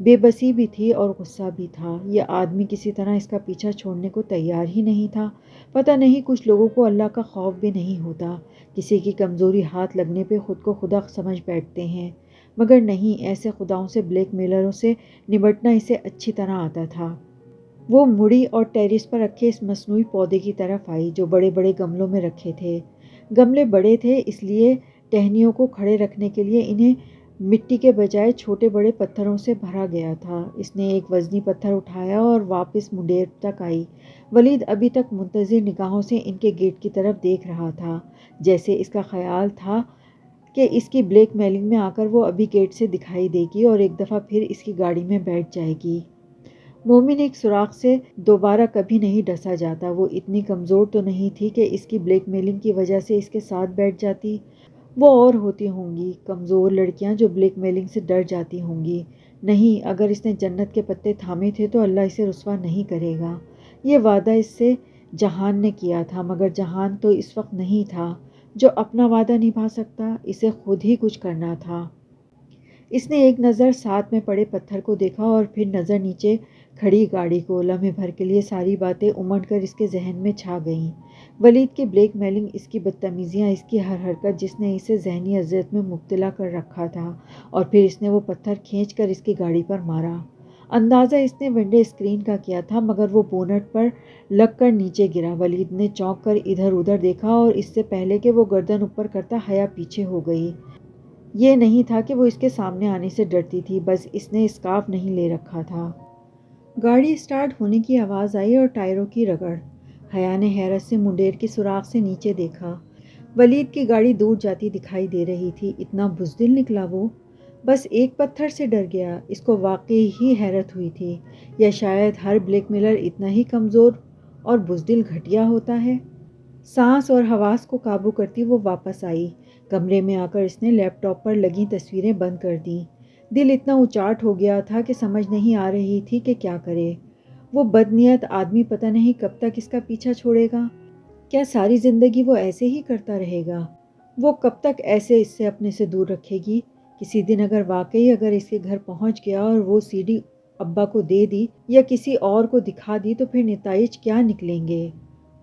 بے بسی بھی تھی اور غصہ بھی تھا۔ یہ آدمی کسی طرح اس کا پیچھا چھوڑنے کو تیار ہی نہیں تھا۔ پتہ نہیں کچھ لوگوں کو اللہ کا خوف بھی نہیں ہوتا، کسی کی کمزوری ہاتھ لگنے پہ خود کو خدا سمجھ بیٹھتے ہیں، مگر نہیں، ایسے خداؤں سے، بلیک میلروں سے نمٹنا اسے اچھی طرح آتا تھا۔ وہ مڑی اور ٹیرس پر رکھے اس مصنوعی پودے کی طرف آئی جو بڑے بڑے گملوں میں رکھے تھے۔ گملے بڑے تھے، اس لیے ٹہنیوں کو کھڑے رکھنے کے لیے انہیں مٹی کے بجائے چھوٹے بڑے پتھروں سے بھرا گیا تھا۔ اس نے ایک وزنی پتھر اٹھایا اور واپس منڈیر تک آئی۔ ولید ابھی تک منتظر نگاہوں سے ان کے گیٹ کی طرف دیکھ رہا تھا، جیسے اس کا خیال تھا کہ اس کی بلیک میلنگ میں آ کر وہ ابھی گیٹ سے دکھائی دے گی اور ایک دفعہ پھر اس کی گاڑی میں بیٹھ جائے گی۔ مومن ایک سوراخ سے دوبارہ کبھی نہیں ڈسا جاتا۔ وہ اتنی کمزور تو نہیں تھی کہ اس کی بلیک میلنگ کی وجہ سے اس کے ساتھ بیٹھ جاتی۔ وہ اور ہوتی ہوں گی کمزور لڑکیاں جو بلیک میلنگ سے ڈر جاتی ہوں گی۔ نہیں، اگر اس نے جنت کے پتے تھامے تھے تو اللہ اسے رسوا نہیں کرے گا۔ یہ وعدہ اس سے جہان نے کیا تھا، مگر جہان تو اس وقت نہیں تھا جو اپنا وعدہ نبھا سکتا، اسے خود ہی کچھ کرنا تھا۔ اس نے ایک نظر ساتھ میں پڑے پتھر کو دیکھا اور پھر نظر نیچے کھڑی گاڑی کو۔ لمحے بھر کے لیے ساری باتیں امڑ کر اس کے ذہن میں چھا گئیں۔ ولید کی بلیک میلنگ، اس کی بدتمیزیاں، اس کی ہر حرکت جس نے اسے ذہنی اذیت میں مبتلا کر رکھا تھا، اور پھر اس نے وہ پتھر کھینچ کر اس کی گاڑی پر مارا۔ اندازہ اس نے ونڈو اسکرین کا کیا تھا، مگر وہ بونٹ پر لگ کر نیچے گرا۔ ولید نے چونک کر ادھر ادھر دیکھا اور اس سے پہلے کہ وہ گردن اوپر کرتا حیا پیچھے ہو گئی۔ یہ نہیں تھا کہ وہ اس کے سامنے آنے سے ڈرتی تھی، بس اس نے اسکارف نہیں لے رکھا تھا۔ گاڑی سٹارٹ ہونے کی آواز آئی اور ٹائروں کی رگڑ۔ حیا نے حیرت سے منڈیر کی سوراخ سے نیچے دیکھا۔ ولید کی گاڑی دور جاتی دکھائی دے رہی تھی۔ اتنا بزدل نکلا وہ، بس ایک پتھر سے ڈر گیا۔ اس کو واقعی ہی حیرت ہوئی تھی، یا شاید ہر بلیک میلر اتنا ہی کمزور اور بزدل گھٹیا ہوتا ہے۔ سانس اور حواس کو قابو کرتی وہ واپس آئی۔ کمرے میں آ کر اس نے لیپ ٹاپ پر لگی تصویریں بند کر دیں۔ دل اتنا اچاٹ ہو گیا تھا کہ سمجھ نہیں آ رہی تھی کہ کیا کرے۔ وہ بدنیت آدمی پتہ نہیں کب تک اس کا پیچھا چھوڑے گا۔ کیا ساری زندگی وہ ایسے ہی کرتا رہے گا؟ وہ کب تک ایسے اس سے اپنے سے دور رکھے گی؟ کسی دن اگر اس کے گھر پہنچ گیا اور وہ سی ڈی ابا کو دے دی یا کسی اور کو دکھا دی تو پھر نتائج کیا نکلیں گے؟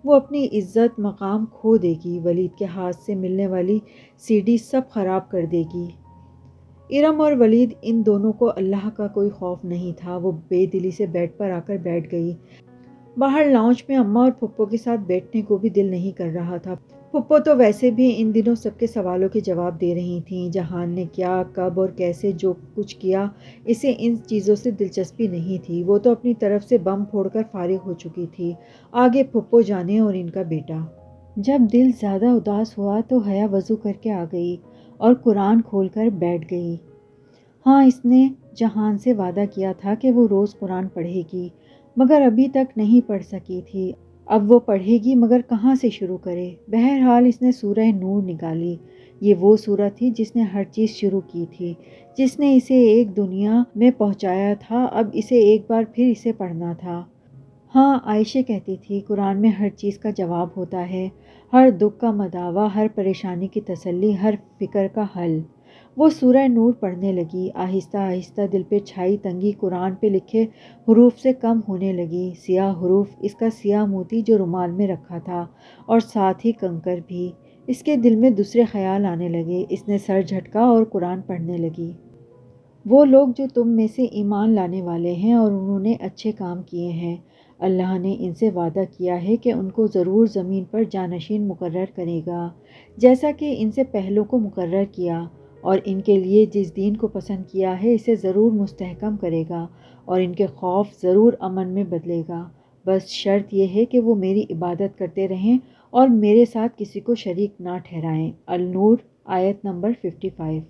وہ اپنی عزت مقام کھو دے گی۔ ولید کے ہاتھ سے ملنے والی سی ڈی سب خراب کر دے گی۔ ارم اور ولید ان دونوں کو اللہ کا کوئی خوف نہیں تھا۔ وہ بے دلی سے بیڈ پر آ کر بیٹھ گئی۔ باہر لاؤنج میں اماں اور پھپھو کے ساتھ بیٹھنے کو بھی دل نہیں کر رہا تھا۔ پھپھو تو ویسے بھی ان دنوں سب کے سوالوں کے جواب دے رہی تھیں۔ جہان نے کیا، کب اور کیسے جو کچھ کیا، اسے ان چیزوں سے دلچسپی نہیں تھی۔ وہ تو اپنی طرف سے بم پھوڑ کر فارغ ہو چکی تھی۔ آگے پھپھو جانے اور ان کا بیٹا۔ جب دل زیادہ اداس ہوا تو حیا وضو کر کے آ گئی اور قرآن کھول کر بیٹھ گئی۔ ہاں، اس نے جہان سے وعدہ کیا تھا کہ وہ روز قرآن پڑھے گی، مگر ابھی تک نہیں پڑھ سکی تھی۔ اب وہ پڑھے گی، مگر کہاں سے شروع کرے؟ بہرحال اس نے سورہ نور نکالی۔ یہ وہ سورہ تھی جس نے ہر چیز شروع کی تھی، جس نے اسے ایک دنیا میں پہنچایا تھا۔ اب اسے ایک بار پھر اسے پڑھنا تھا۔ ہاں، عائشہ کہتی تھی قرآن میں ہر چیز کا جواب ہوتا ہے، ہر دکھ کا مداوا، ہر پریشانی کی تسلی، ہر فکر کا حل۔ وہ سورہ نور پڑھنے لگی۔ آہستہ آہستہ دل پہ چھائی تنگی قرآن پہ لکھے حروف سے کم ہونے لگی۔ سیاہ حروف، اس کا سیاہ موتی جو رومال میں رکھا تھا، اور ساتھ ہی کنکر بھی۔ اس کے دل میں دوسرے خیال آنے لگے۔ اس نے سر جھٹکا اور قرآن پڑھنے لگی۔ وہ لوگ جو تم میں سے ایمان لانے والے ہیں اور انہوں نے اچھے کام کیے ہیں، اللہ نے ان سے وعدہ کیا ہے کہ ان کو ضرور زمین پر جانشین مقرر کرے گا، جیسا کہ ان سے پہلوں کو مقرر کیا، اور ان کے لیے جس دین کو پسند کیا ہے اسے ضرور مستحکم کرے گا، اور ان کے خوف ضرور امن میں بدلے گا۔ بس شرط یہ ہے کہ وہ میری عبادت کرتے رہیں اور میرے ساتھ کسی کو شریک نہ ٹھہرائیں۔ النور آیت نمبر 55۔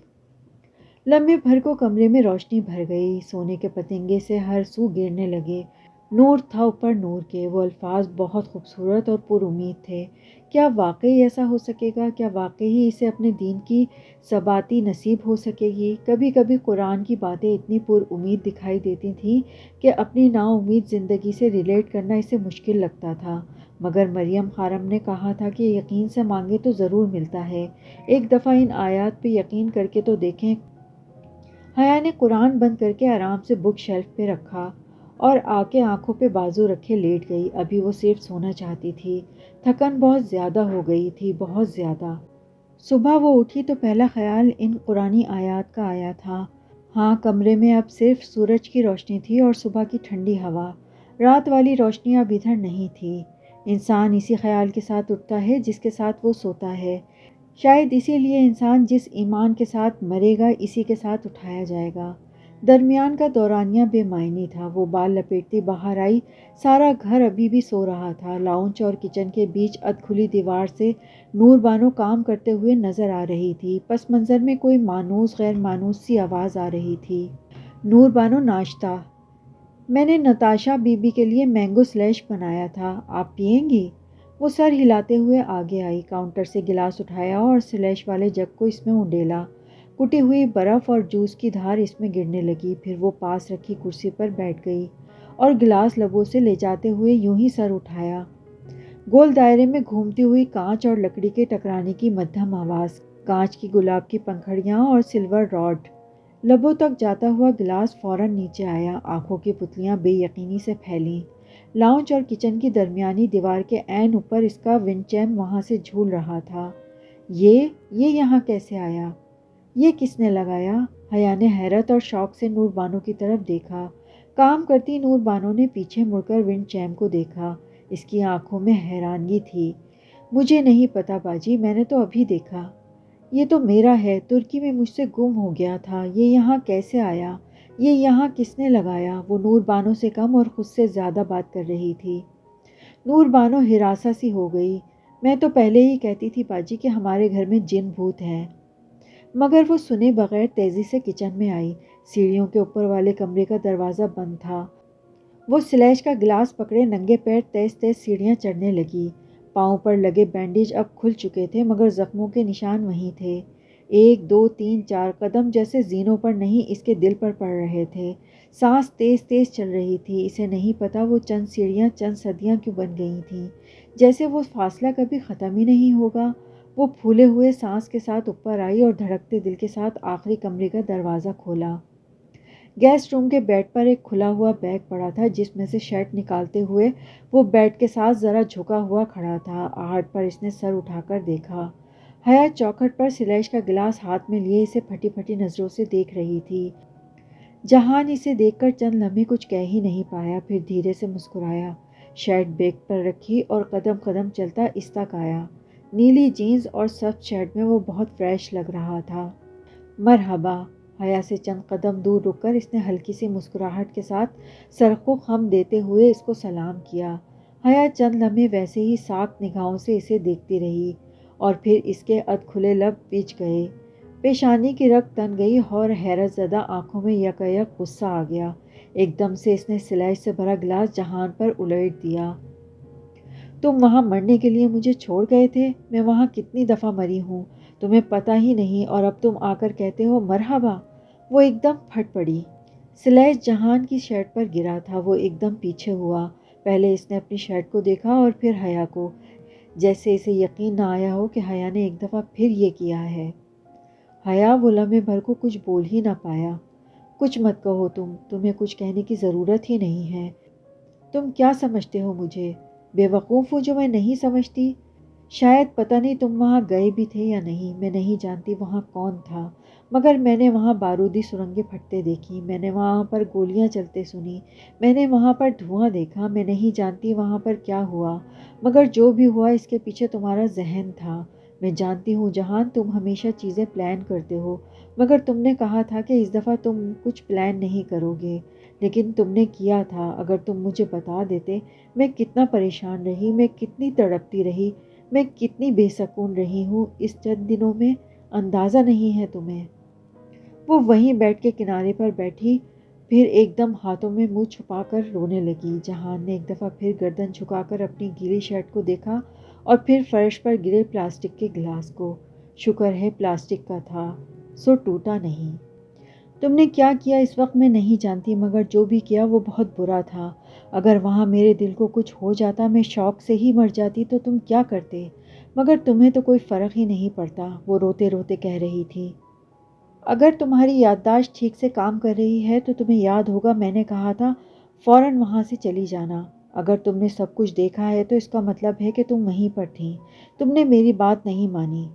لمحے بھر کو کمرے میں روشنی بھر گئی۔ سونے کے پتنگے سے ہر سو گرنے لگے۔ نور تھا اوپر نور کے۔ وہ الفاظ بہت خوبصورت اور پر امید تھے۔ کیا واقعی ایسا ہو سکے گا؟ کیا واقعی اسے اپنے دین کی ثباتی نصیب ہو سکے گی؟ کبھی کبھی قرآن کی باتیں اتنی پر امید دکھائی دیتی تھیں کہ اپنی نا امید زندگی سے ریلیٹ کرنا اسے مشکل لگتا تھا، مگر مریم خارم نے کہا تھا کہ یقین سے مانگے تو ضرور ملتا ہے۔ ایک دفعہ ان آیات پہ یقین کر کے تو دیکھیں۔ حیا نے قرآن بند کر کے آرام سے بک شیلف پہ رکھا اور آ کے آنکھوں پہ بازو رکھے لیٹ گئی۔ ابھی وہ صرف سونا چاہتی تھی، تھکن بہت زیادہ ہو گئی تھی، بہت زیادہ۔ صبح وہ اٹھی تو پہلا خیال ان قرآنی آیات کا آیا تھا۔ ہاں، کمرے میں اب صرف سورج کی روشنی تھی اور صبح کی ٹھنڈی ہوا۔ رات والی روشنی اب ادھر نہیں تھی۔ انسان اسی خیال کے ساتھ اٹھتا ہے جس کے ساتھ وہ سوتا ہے۔ شاید اسی لیے انسان جس ایمان کے ساتھ مرے گا اسی کے ساتھ اٹھایا جائے گا۔ درمیان کا دورانیہ بے معنی تھا۔ وہ بال لپیٹتی باہر آئی۔ سارا گھر ابھی بھی سو رہا تھا۔ لاؤنج اور کچن کے بیچ ادھ کھلی دیوار سے نور بانو کام کرتے ہوئے نظر آ رہی تھی۔ پس منظر میں کوئی مانوس غیر مانوس سی آواز آ رہی تھی۔ نور بانو، ناشتہ۔ میں نے نتاشا بی بی کے لیے مینگو سلیش بنایا تھا، آپ پئیں گی؟ وہ سر ہلاتے ہوئے آگے آئی، کاؤنٹر سے گلاس اٹھایا اور سلیش والے جگ کو اس میں انڈیلا۔ کٹی ہوئی برف اور جوس کی دھار اس میں گرنے لگی۔ پھر وہ پاس رکھی کرسی پر بیٹھ گئی اور گلاس لبوں سے لے جاتے ہوئے یوں ہی سر اٹھایا۔ گول دائرے میں گھومتی ہوئی کانچ اور لکڑی کے ٹکرانے کی مدھم آواز، کانچ کی گلاب کی پنکھڑیاں اور سلور راڈ۔ لبوں تک جاتا ہوا گلاس فوراً نیچے آیا۔ آنکھوں کی پتلیاں بے یقینی سے پھیلیں۔ لاؤنج اور کچن کی درمیانی دیوار کے عین اوپر اس کا ونڈ چیم وہاں سے جھول رہا تھا۔ یہ یہاں کیسے آیا؟ یہ کس نے لگایا؟ حیا نے حیرت اور شوق سے نور بانو کی طرف دیکھا۔ کام کرتی نور بانو نے پیچھے مڑ کر ونڈ چیم کو دیکھا۔ اس کی آنکھوں میں حیرانگی تھی۔ مجھے نہیں پتا باجی، میں نے تو ابھی دیکھا۔ یہ تو میرا ہے، ترکی میں مجھ سے گم ہو گیا تھا۔ یہ یہاں کیسے آیا؟ یہ یہاں کس نے لگایا؟ وہ نور بانو سے کم اور خود سے زیادہ بات کر رہی تھی۔ نور بانو ہراساں سی ہو گئی۔ میں تو پہلے ہی کہتی تھی باجی کہ ہمارے گھر میں جن بھوت ہیں۔ مگر وہ سنے بغیر تیزی سے کچن میں آئی۔ سیڑھیوں کے اوپر والے کمرے کا دروازہ بند تھا۔ وہ سلیش کا گلاس پکڑے ننگے پیر تیز تیز سیڑھیاں چڑھنے لگی۔ پاؤں پر لگے بینڈیج اب کھل چکے تھے مگر زخموں کے نشان وہیں تھے۔ 1 2 3 4 قدم جیسے زینوں پر نہیں اس کے دل پر پڑ رہے تھے۔ سانس تیز تیز چل رہی تھی۔ اسے نہیں پتا وہ چند سیڑھیاں چند صدیاں کیوں بن گئی تھیں، جیسے وہ فاصلہ کبھی ختم ہی نہیں ہوگا۔ وہ پھولے ہوئے سانس کے ساتھ اوپر آئی اور دھڑکتے دل کے ساتھ آخری کمرے کا دروازہ کھولا۔ گیسٹ روم کے بیڈ پر ایک کھلا ہوا بیگ پڑا تھا جس میں سے شرٹ نکالتے ہوئے وہ بیڈ کے ساتھ ذرا جھکا ہوا کھڑا تھا۔ آہٹ پر اس نے سر اٹھا کر دیکھا۔ حیا چوکھٹ پر سلیش کا گلاس ہاتھ میں لیے اسے پھٹی پھٹی نظروں سے دیکھ رہی تھی۔ جہان اسے دیکھ کر چند لمحے کچھ کہہ ہی نہیں پایا، پھر دھیرے سے مسکرایا۔ شرٹ بیگ پر رکھی اور قدم قدم چلتا اس تک آیا۔ نیلی جینز اور سبز شرٹ میں وہ بہت فریش لگ رہا تھا۔ مرحبا۔ حیا سے چند قدم دور رک کر اس نے ہلکی سی مسکراہٹ کے ساتھ سر کو خم دیتے ہوئے اس کو سلام کیا۔ حیا چند لمحے ویسے ہی ساکت نگاہوں سے اسے دیکھتی رہی اور پھر اس کے ادھ کھلے لب بھیج گئے، پیشانی کی رگ تن گئی اور حیرت زدہ آنکھوں میں یکایک غصہ آ گیا۔ ایک دم سے اس نے سلیش سے بھرا گلاس جہان پر الٹ دیا۔ تم وہاں مرنے کے لیے مجھے چھوڑ گئے تھے؟ میں وہاں کتنی دفعہ مری ہوں، تمہیں پتہ ہی نہیں، اور اب تم آ کر کہتے ہو مرحبا۔ وہ ایک دم پھٹ پڑی۔ سلیش جہان کی شرٹ پر گرا تھا۔ وہ ایک دم پیچھے ہوا۔ پہلے اس نے اپنی شرٹ کو دیکھا اور پھر حیا کو، جیسے اسے یقین نہ آیا ہو کہ حیا نے ایک دفعہ پھر یہ کیا ہے۔ حیا وہ لمحے بھر کو کچھ بول ہی نہ پایا۔ کچھ مت کہو، تمہیں کچھ کہنے کی ضرورت ہی نہیں ہے۔ تم کیا سمجھتے ہو مجھے؟ بے وقوف ہوں جو میں نہیں سمجھتی؟ شاید پتہ نہیں تم وہاں گئے بھی تھے یا نہیں، میں نہیں جانتی وہاں کون تھا، مگر میں نے وہاں بارودی سرنگیں پھٹتے دیکھی، میں نے وہاں پر گولیاں چلتے سنی، میں نے وہاں پر دھواں دیکھا۔ میں نہیں جانتی وہاں پر کیا ہوا، مگر جو بھی ہوا اس کے پیچھے تمہارا ذہن تھا۔ میں جانتی ہوں جہان، تم ہمیشہ چیزیں پلان کرتے ہو، مگر تم نے کہا تھا کہ اس دفعہ تم کچھ پلان نہیں کرو گے، لیکن تم نے کیا تھا۔ اگر تم مجھے بتا دیتے میں کتنا پریشان رہی، میں کتنی تڑپتی رہی، میں کتنی بے سکون رہی ہوں اس چند دنوں میں، اندازہ نہیں ہے تمہیں۔ وہ وہیں بیڈ کے کنارے پر بیٹھی، پھر ایک دم ہاتھوں میں منہ چھپا کر رونے لگی۔ جہان نے ایک دفعہ پھر گردن جھکا کر اپنی گیلی شرٹ کو دیکھا اور پھر فرش پر گرے پلاسٹک کے گلاس کو۔ شکر ہے پلاسٹک کا تھا، سو ٹوٹا نہیں۔ تم نے کیا کیا اس وقت میں نہیں جانتی، مگر جو بھی کیا وہ بہت برا تھا۔ اگر وہاں میرے دل کو کچھ ہو جاتا، میں شوق سے ہی مر جاتی، تو تم کیا کرتے؟ مگر تمہیں تو کوئی فرق ہی نہیں پڑتا، وہ روتے روتے کہہ رہی تھی۔ اگر تمہاری یادداشت ٹھیک سے کام کر رہی ہے تو تمہیں یاد ہوگا میں نے کہا تھا فوراً وہاں سے چلی جانا۔ اگر تم نے سب کچھ دیکھا ہے تو اس کا مطلب ہے کہ تم وہیں پر تھیں۔ تم نے میری بات نہیں مانی۔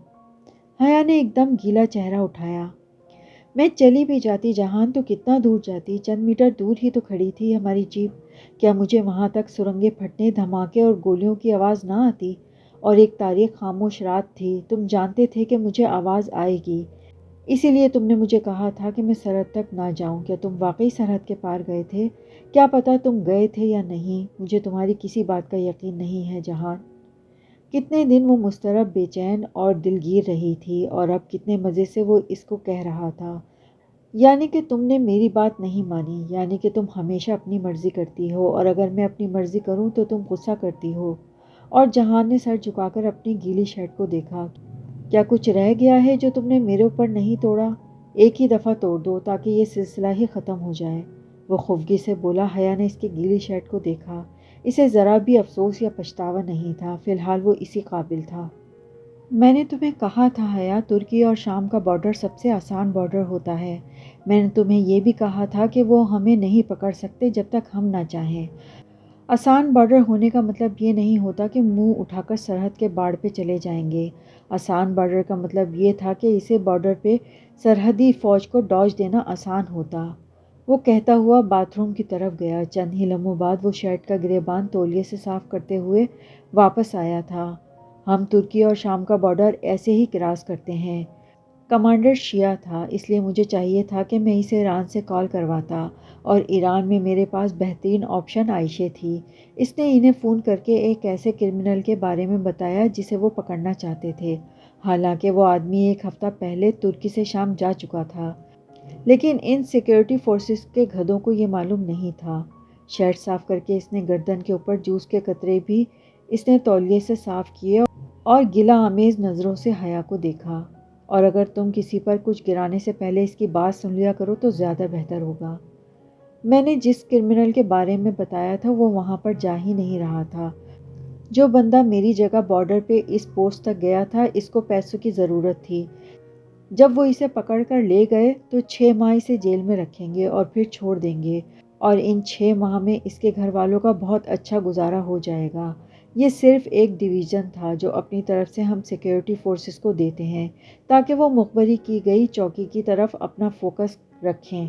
حیا نے ایک دم گیلا چہرہ اٹھایا۔ میں چلی بھی جاتی جہان تو کتنا دور جاتی؟ چند میٹر دور ہی تو کھڑی تھی ہماری جیپ۔ کیا مجھے وہاں تک سرنگیں پھٹنے، دھماکے اور گولیوں کی آواز نہ آتی؟ اور ایک تاریک خاموش رات تھی۔ تم جانتے تھے کہ مجھے آواز آئے گی، اسی لیے تم نے مجھے کہا تھا کہ میں سرحد تک نہ جاؤں۔ کیا تم واقعی سرحد کے پار گئے تھے؟ کیا پتہ تم گئے تھے یا نہیں، مجھے تمہاری کسی بات کا یقین نہیں ہے جہان۔ کتنے دن وہ مضطرب، بے چین اور دلگیر رہی تھی، اور اب کتنے مزے سے وہ اس کو کہہ رہا تھا۔ یعنی کہ تم نے میری بات نہیں مانی، یعنی کہ تم ہمیشہ اپنی مرضی کرتی ہو، اور اگر میں اپنی مرضی کروں تو تم غصہ کرتی ہو۔ اور جہان نے سر جھکا کر اپنی گیلی شرٹ کو دیکھا۔ کیا کچھ رہ گیا ہے جو تم نے میرے اوپر نہیں توڑا؟ ایک ہی دفعہ توڑ دو تاکہ یہ سلسلہ ہی ختم ہو جائے۔ وہ خفگی سے بولا۔ حیا نے اس کی گیلی شرٹ کو دیکھا۔ اسے ذرا بھی افسوس یا پچھتاوا نہیں تھا، فی الحال وہ اسی قابل تھا۔ میں نے تمہیں کہا تھا حیا، ترکی اور شام کا بارڈر سب سے آسان بارڈر ہوتا ہے۔ میں نے تمہیں یہ بھی کہا تھا کہ وہ ہمیں نہیں پکڑ سکتے جب تک ہم نہ چاہیں۔ آسان بارڈر ہونے کا مطلب یہ نہیں ہوتا کہ منہ اٹھا کر سرحد کے باڑ پہ چلے جائیں گے۔ آسان بارڈر کا مطلب یہ تھا کہ اسے بارڈر پہ سرحدی فوج کو ڈاج دینا آسان ہوتا۔ وہ کہتا ہوا باتھ روم کی طرف گیا۔ چند ہی لمحوں بعد وہ شرٹ کا گریبان تولیے سے صاف کرتے ہوئے واپس آیا تھا۔ ہم ترکی اور شام کا بارڈر ایسے ہی کراس کرتے ہیں۔ کمانڈر شیعہ تھا، اس لیے مجھے چاہیے تھا کہ میں اسے ایران سے کال کرواتا، اور ایران میں میرے پاس بہترین آپشن عائشہ تھی۔ اس نے انہیں فون کر کے ایک ایسے کرمنل کے بارے میں بتایا جسے وہ پکڑنا چاہتے تھے، حالانکہ وہ آدمی ایک ہفتہ پہلے ترکی سے شام جا چکا تھا، لیکن ان سیکیورٹی فورسز کے گدھوں کو یہ معلوم نہیں تھا۔ شرٹ صاف کر کے اس نے گردن کے اوپر جوس کے قطرے بھی اس نے تولیے سے صاف کیے اور گلہ آمیز نظروں سے حیا کو دیکھا۔ اور اگر تم کسی پر کچھ گرانے سے پہلے اس کی بات سن لیا کرو تو زیادہ بہتر ہوگا۔ میں نے جس کرمنل کے بارے میں بتایا تھا وہ وہاں پر جا ہی نہیں رہا تھا۔ جو بندہ میری جگہ بارڈر پہ اس پوسٹ تک گیا تھا، اس کو پیسوں کی ضرورت تھی۔ جب وہ اسے پکڑ کر لے گئے تو 6 ماہ اسے جیل میں رکھیں گے اور پھر چھوڑ دیں گے، اور ان 6 ماہ میں اس کے گھر والوں کا بہت اچھا گزارا ہو جائے گا۔ یہ صرف ایک ڈویژن تھا جو اپنی طرف سے ہم سیکیورٹی فورسز کو دیتے ہیں تاکہ وہ مخبری کی گئی چوکی کی طرف اپنا فوکس رکھیں،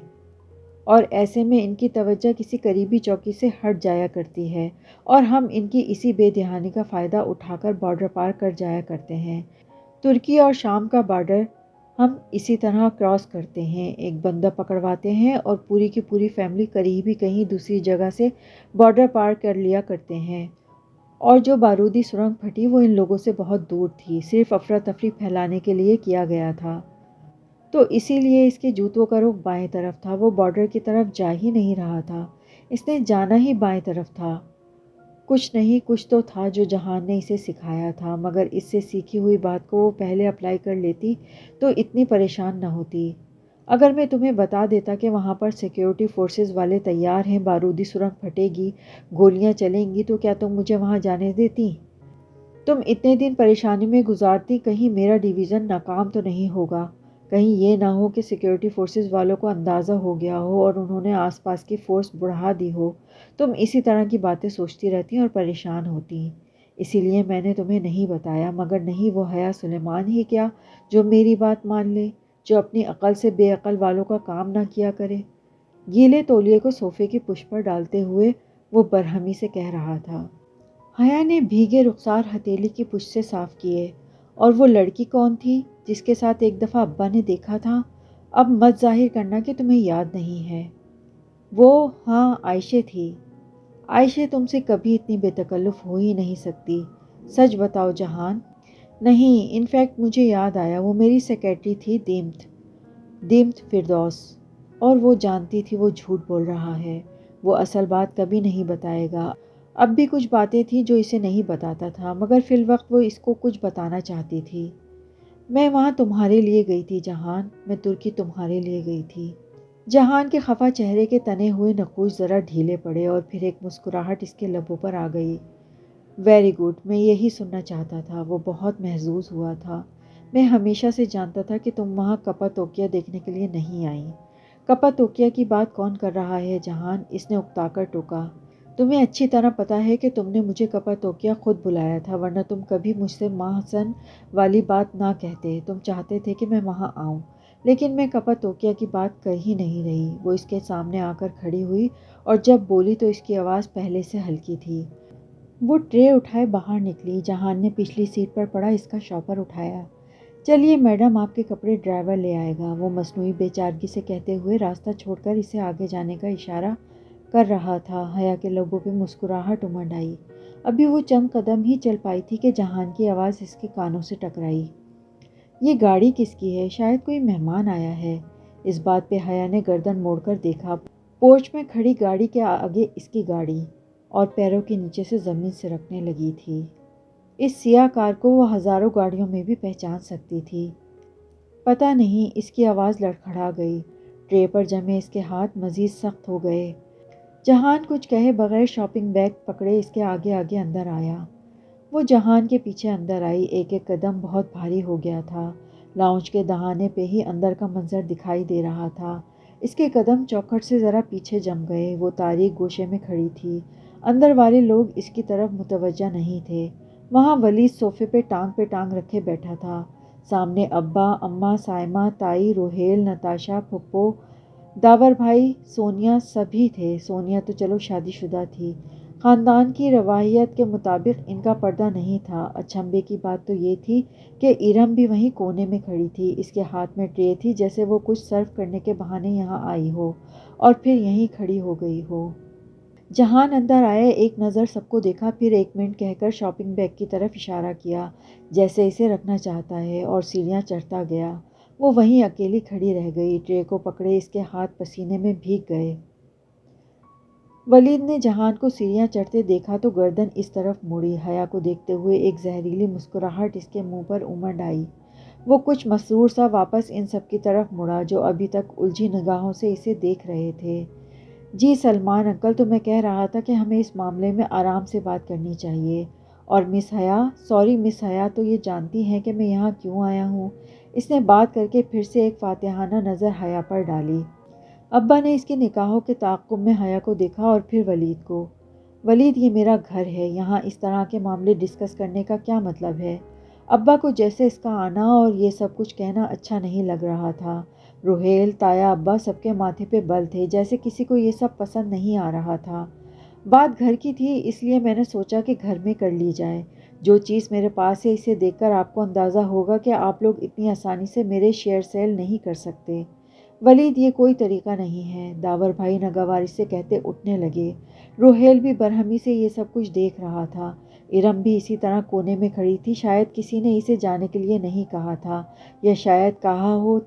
اور ایسے میں ان کی توجہ کسی قریبی چوکی سے ہٹ جایا کرتی ہے، اور ہم ان کی اسی بے دھیانی کا فائدہ اٹھا کر بارڈر پار کر جایا کرتے ہیں۔ ترکی اور شام کا بارڈر ہم اسی طرح کراس کرتے ہیں، ایک بندہ پکڑواتے ہیں اور پوری کی پوری فیملی قریبی کہیں دوسری جگہ سے بارڈر پار کر لیا کرتے ہیں۔ اور جو بارودی سرنگ پھٹی وہ ان لوگوں سے بہت دور تھی، صرف افراتفری پھیلانے کے لیے کیا گیا تھا، تو اسی لیے اس کے جوتوں کا رخ بائیں طرف تھا۔ وہ بارڈر کی طرف جا ہی نہیں رہا تھا، اس نے جانا ہی بائیں طرف تھا۔ کچھ نہیں کچھ تو تھا جو جہان نے اسے سکھایا تھا، مگر اس سے سیکھی ہوئی بات کو وہ پہلے اپلائی کر لیتی تو اتنی پریشان نہ ہوتی۔ اگر میں تمہیں بتا دیتا کہ وہاں پر سیکیورٹی فورسز والے تیار ہیں، بارودی سرنگ پھٹے گی، گولیاں چلیں گی، تو کیا تم مجھے وہاں جانے دیتی؟ تم اتنے دن پریشانی میں گزارتی، کہیں میرا ڈویژن ناکام تو نہیں ہوگا، کہیں یہ نہ ہو کہ سیکیورٹی فورسز والوں کو اندازہ ہو گیا ہو اور انہوں نے آس پاس کی فورس بڑھا دی ہو۔ تم اسی طرح کی باتیں سوچتی رہتی اور پریشان ہوتی۔ اسی لیے میں نے تمہیں نہیں بتایا، مگر نہیں وہ حیا سلیمان ہی کیا جو میری بات مان لے، جو اپنی عقل سے بے عقل والوں کا کام نہ کیا کرے۔ گیلے تولیے کو صوفے کی پشت پر ڈالتے ہوئے وہ برہمی سے کہہ رہا تھا۔ حیا نے بھیگے رخسار ہتھیلی کی پشت سے صاف کیے۔ اور وہ لڑکی کون تھی جس کے ساتھ ایک دفعہ ابا نے دیکھا تھا؟ اب مت ظاہر کرنا کہ تمہیں یاد نہیں ہے۔ وہ ہاں عائشہ تھی۔ عائشہ تم سے کبھی اتنی بے تکلف ہو ہی نہیں سکتی، سچ بتاؤ جہان۔ نہیں، انفیکٹ مجھے یاد آیا، وہ میری سیکریٹری تھی، دیمت فردوس، اور وہ جانتی تھی وہ جھوٹ بول رہا ہے، وہ اصل بات کبھی نہیں بتائے گا۔ اب بھی کچھ باتیں تھیں جو اسے نہیں بتاتا تھا، مگر فی الوقت وہ اس کو کچھ بتانا چاہتی تھی۔ میں وہاں تمہارے لیے گئی تھی جہان، میں ترکی تمہارے لیے گئی تھی۔ جہان کے خفا چہرے کے تنے ہوئے نقوش ذرا ڈھیلے پڑے اور پھر ایک مسکراہٹ اس کے لبوں پر آ گئی۔ ویری گڈ، میں یہی سننا چاہتا تھا۔ وہ بہت محظوظ ہوا تھا۔ میں ہمیشہ سے جانتا تھا کہ تم وہاں کپاتوکیا دیکھنے کے لیے نہیں آئی۔ کپاتوکیا کی بات کون کر رہا ہے جہان؟ اس نے اکتا کر ٹوکا۔ تمہیں اچھی طرح پتا ہے کہ تم نے مجھے کپاتوکیا خود بلایا تھا، ورنہ تم کبھی مجھ سے ماحسن والی بات نہ کہتے۔ تم چاہتے تھے کہ میں وہاں آؤں، لیکن میں کپاتوکیا کی بات کر ہی نہیں رہی۔ وہ اس کے سامنے آ کر کھڑی ہوئی اور جب بولی تو اس کی آواز پہلے سے ہلکی تھی۔ وہ ٹرے اٹھائے باہر نکلی۔ جہان نے پچھلی سیٹ پر پڑا اس کا شاپر اٹھایا۔ چلیے میڈم، آپ کے کپڑے ڈرائیور لے آئے گا، وہ مصنوعی بے چارگی سے کہتے ہوئے راستہ چھوڑ کر اسے آگے جانے کا اشارہ کر رہا تھا۔ حیا کے لبوں پہ مسکراہٹ امڈ آئی۔ ابھی وہ چند قدم ہی چل پائی تھی کہ جہان کی آواز اس کے کانوں سے ٹکرائی۔ یہ گاڑی کس کی ہے؟ شاید کوئی مہمان آیا ہے۔ اس بات پہ حیا نے گردن موڑ کر دیکھا۔ پورچ میں کھڑی گاڑی کے آگے اس کی گاڑی، اور پیروں کے نیچے سے زمین سے رکھنے لگی تھی۔ اس سیاہ کار کو وہ ہزاروں گاڑیوں میں بھی پہچان سکتی تھی۔ پتہ نہیں، اس کی آواز لڑکھڑا گئی۔ ٹرے پر جمے اس کے ہاتھ مزید سخت ہو گئے۔ جہان کچھ کہے بغیر شاپنگ بیگ پکڑے اس کے آگے آگے اندر آیا۔ وہ جہان کے پیچھے اندر آئی۔ ایک ایک قدم بہت بھاری ہو گیا تھا۔ لاؤنج کے دہانے پہ ہی اندر کا منظر دکھائی دے رہا تھا۔ اس کے قدم چوکھٹ سے ذرا پیچھے جم گئے۔ وہ تاریک گوشے میں کھڑی تھی۔ اندر والے لوگ اس کی طرف متوجہ نہیں تھے۔ وہاں ولید صوفے پہ ٹانگ رکھے بیٹھا تھا۔ سامنے ابا، اماں، سائمہ، تائی، روہیل، نتاشا، پھپھو، داور بھائی، سونیا سبھی تھے۔ سونیا تو چلو شادی شدہ تھی۔ خاندان کی روایت کے مطابق ان کا پردہ نہیں تھا۔ اچنبھے کی بات تو یہ تھی کہ ارم بھی وہیں کونے میں کھڑی تھی۔ اس کے ہاتھ میں ٹرے تھی، جیسے وہ کچھ سرو کرنے کے بہانے یہاں آئی ہو اور پھر یہیں کھڑی ہو گئی ہو۔ جہان اندر آئے، ایک نظر سب کو دیکھا، پھر ایک منٹ کہہ کر شاپنگ بیگ کی طرف اشارہ کیا، جیسے اسے رکھنا چاہتا ہے، اور سیڑھیاں چڑھتا گیا۔ وہ وہیں اکیلی کھڑی رہ گئی۔ ٹرے کو پکڑے اس کے ہاتھ پسینے میں بھیگ گئے۔ ولید نے جہان کو سیڑھیاں چڑھتے دیکھا تو گردن اس طرف موڑی۔ حیا کو دیکھتے ہوئے ایک زہریلی مسکراہٹ اس کے منہ پر امڈ آئی۔ وہ کچھ مسرور سا واپس ان سب کی طرف مڑا جو ابھی تک الجھی نگاہوں سے اسے دیکھ رہے تھے۔ جی سلمان انکل، تو میں کہہ رہا تھا کہ ہمیں اس معاملے میں آرام سے بات کرنی چاہیے۔ اور مس حیا، سوری مس حیا تو یہ جانتی ہیں کہ میں یہاں کیوں آیا ہوں؟ اس نے بات کر کے پھر سے ایک فاتحانہ نظر حیا پر ڈالی۔ ابا نے اس کے نگاہوں کے تعاقب میں حیا کو دیکھا اور پھر ولید کو۔ ولید، یہ میرا گھر ہے، یہاں اس طرح کے معاملے ڈسکس کرنے کا کیا مطلب ہے؟ ابا کو جیسے اس کا آنا اور یہ سب کچھ کہنا اچھا نہیں لگ رہا تھا۔ روہیل، تایا، ابا سب کے ماتھے پہ بل تھے، جیسے کسی کو یہ سب پسند نہیں آ رہا تھا۔ بات گھر کی تھی، اس لیے میں نے سوچا کہ گھر میں کر لی جائے۔ جو چیز میرے پاس ہے اسے دیکھ کر آپ کو اندازہ ہوگا کہ آپ لوگ اتنی آسانی سے میرے شیئر سیل نہیں کر سکتے۔ ولید، یہ کوئی طریقہ نہیں ہے، داور بھائی ناگواری سے کہتے اٹھنے لگے۔ روہیل بھی برہمی سے یہ سب کچھ دیکھ رہا تھا۔ ارم بھی اسی طرح کونے میں کھڑی تھی۔ شاید کسی نے اسے جانے کے لیے نہیں کہا تھا، یا شاید کہا ہو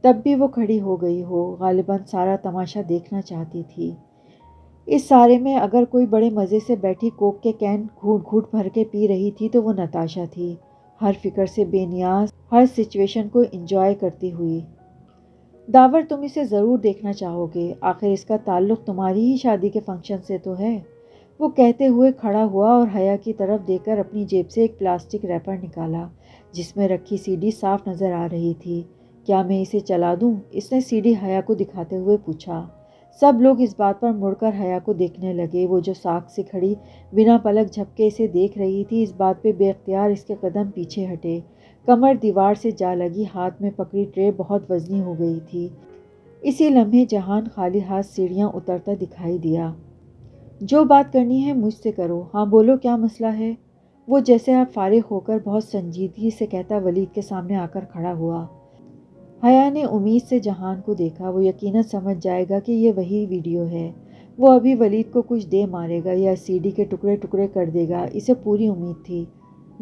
تب بھی وہ کھڑی ہو گئی ہو۔ غالباً سارا تماشا دیکھنا چاہتی تھی۔ اس سارے میں اگر کوئی بڑے مزے سے بیٹھی کوک کے کین گھوٹ گھوٹ بھر کے پی رہی تھی تو وہ نتاشا تھی، ہر فکر سے بے نیاز، ہر سچویشن کو انجوائے کرتی ہوئی۔ داور، تم اسے ضرور دیکھنا چاہو گے، آخر اس کا تعلق تمہاری ہی شادی کے فنکشن سے تو ہے۔ وہ کہتے ہوئے کھڑا ہوا اور حیا کی طرف دیکھ کر اپنی جیب سے ایک پلاسٹک ریپر نکالا، جس میں رکھی سی ڈی صاف نظر آ رہی تھی۔ کیا میں اسے چلا دوں؟ اس نے سی ڈی حیا کو دکھاتے ہوئے پوچھا۔ سب لوگ اس بات پر مڑ کر حیا کو دیکھنے لگے۔ وہ جو ساکھ سے کھڑی بنا پلک جھپکے اسے دیکھ رہی تھی، اس بات پہ بے اختیار اس کے قدم پیچھے ہٹے۔ کمر دیوار سے جا لگی، ہاتھ میں پکڑی ٹرے بہت وزنی ہو گئی تھی۔ اسی لمحے جہان خالی ہاتھ سیڑھیاں اترتا دکھائی دیا۔ جو بات کرنی ہے مجھ سے کرو۔ ہاں بولو، کیا مسئلہ ہے؟ وہ جیسے اب فارغ ہو کر بہت سنجیدگی سے کہتا ولید کے سامنے آ کر کھڑا ہوا۔ حیا نے امید سے جہان کو دیکھا۔ وہ یقیناً سمجھ جائے گا کہ یہ وہی ویڈیو ہے۔ وہ ابھی ولید کو کچھ دے مارے گا یا سی ڈی کے ٹکڑے ٹکڑے کر دے گا، اسے پوری امید تھی۔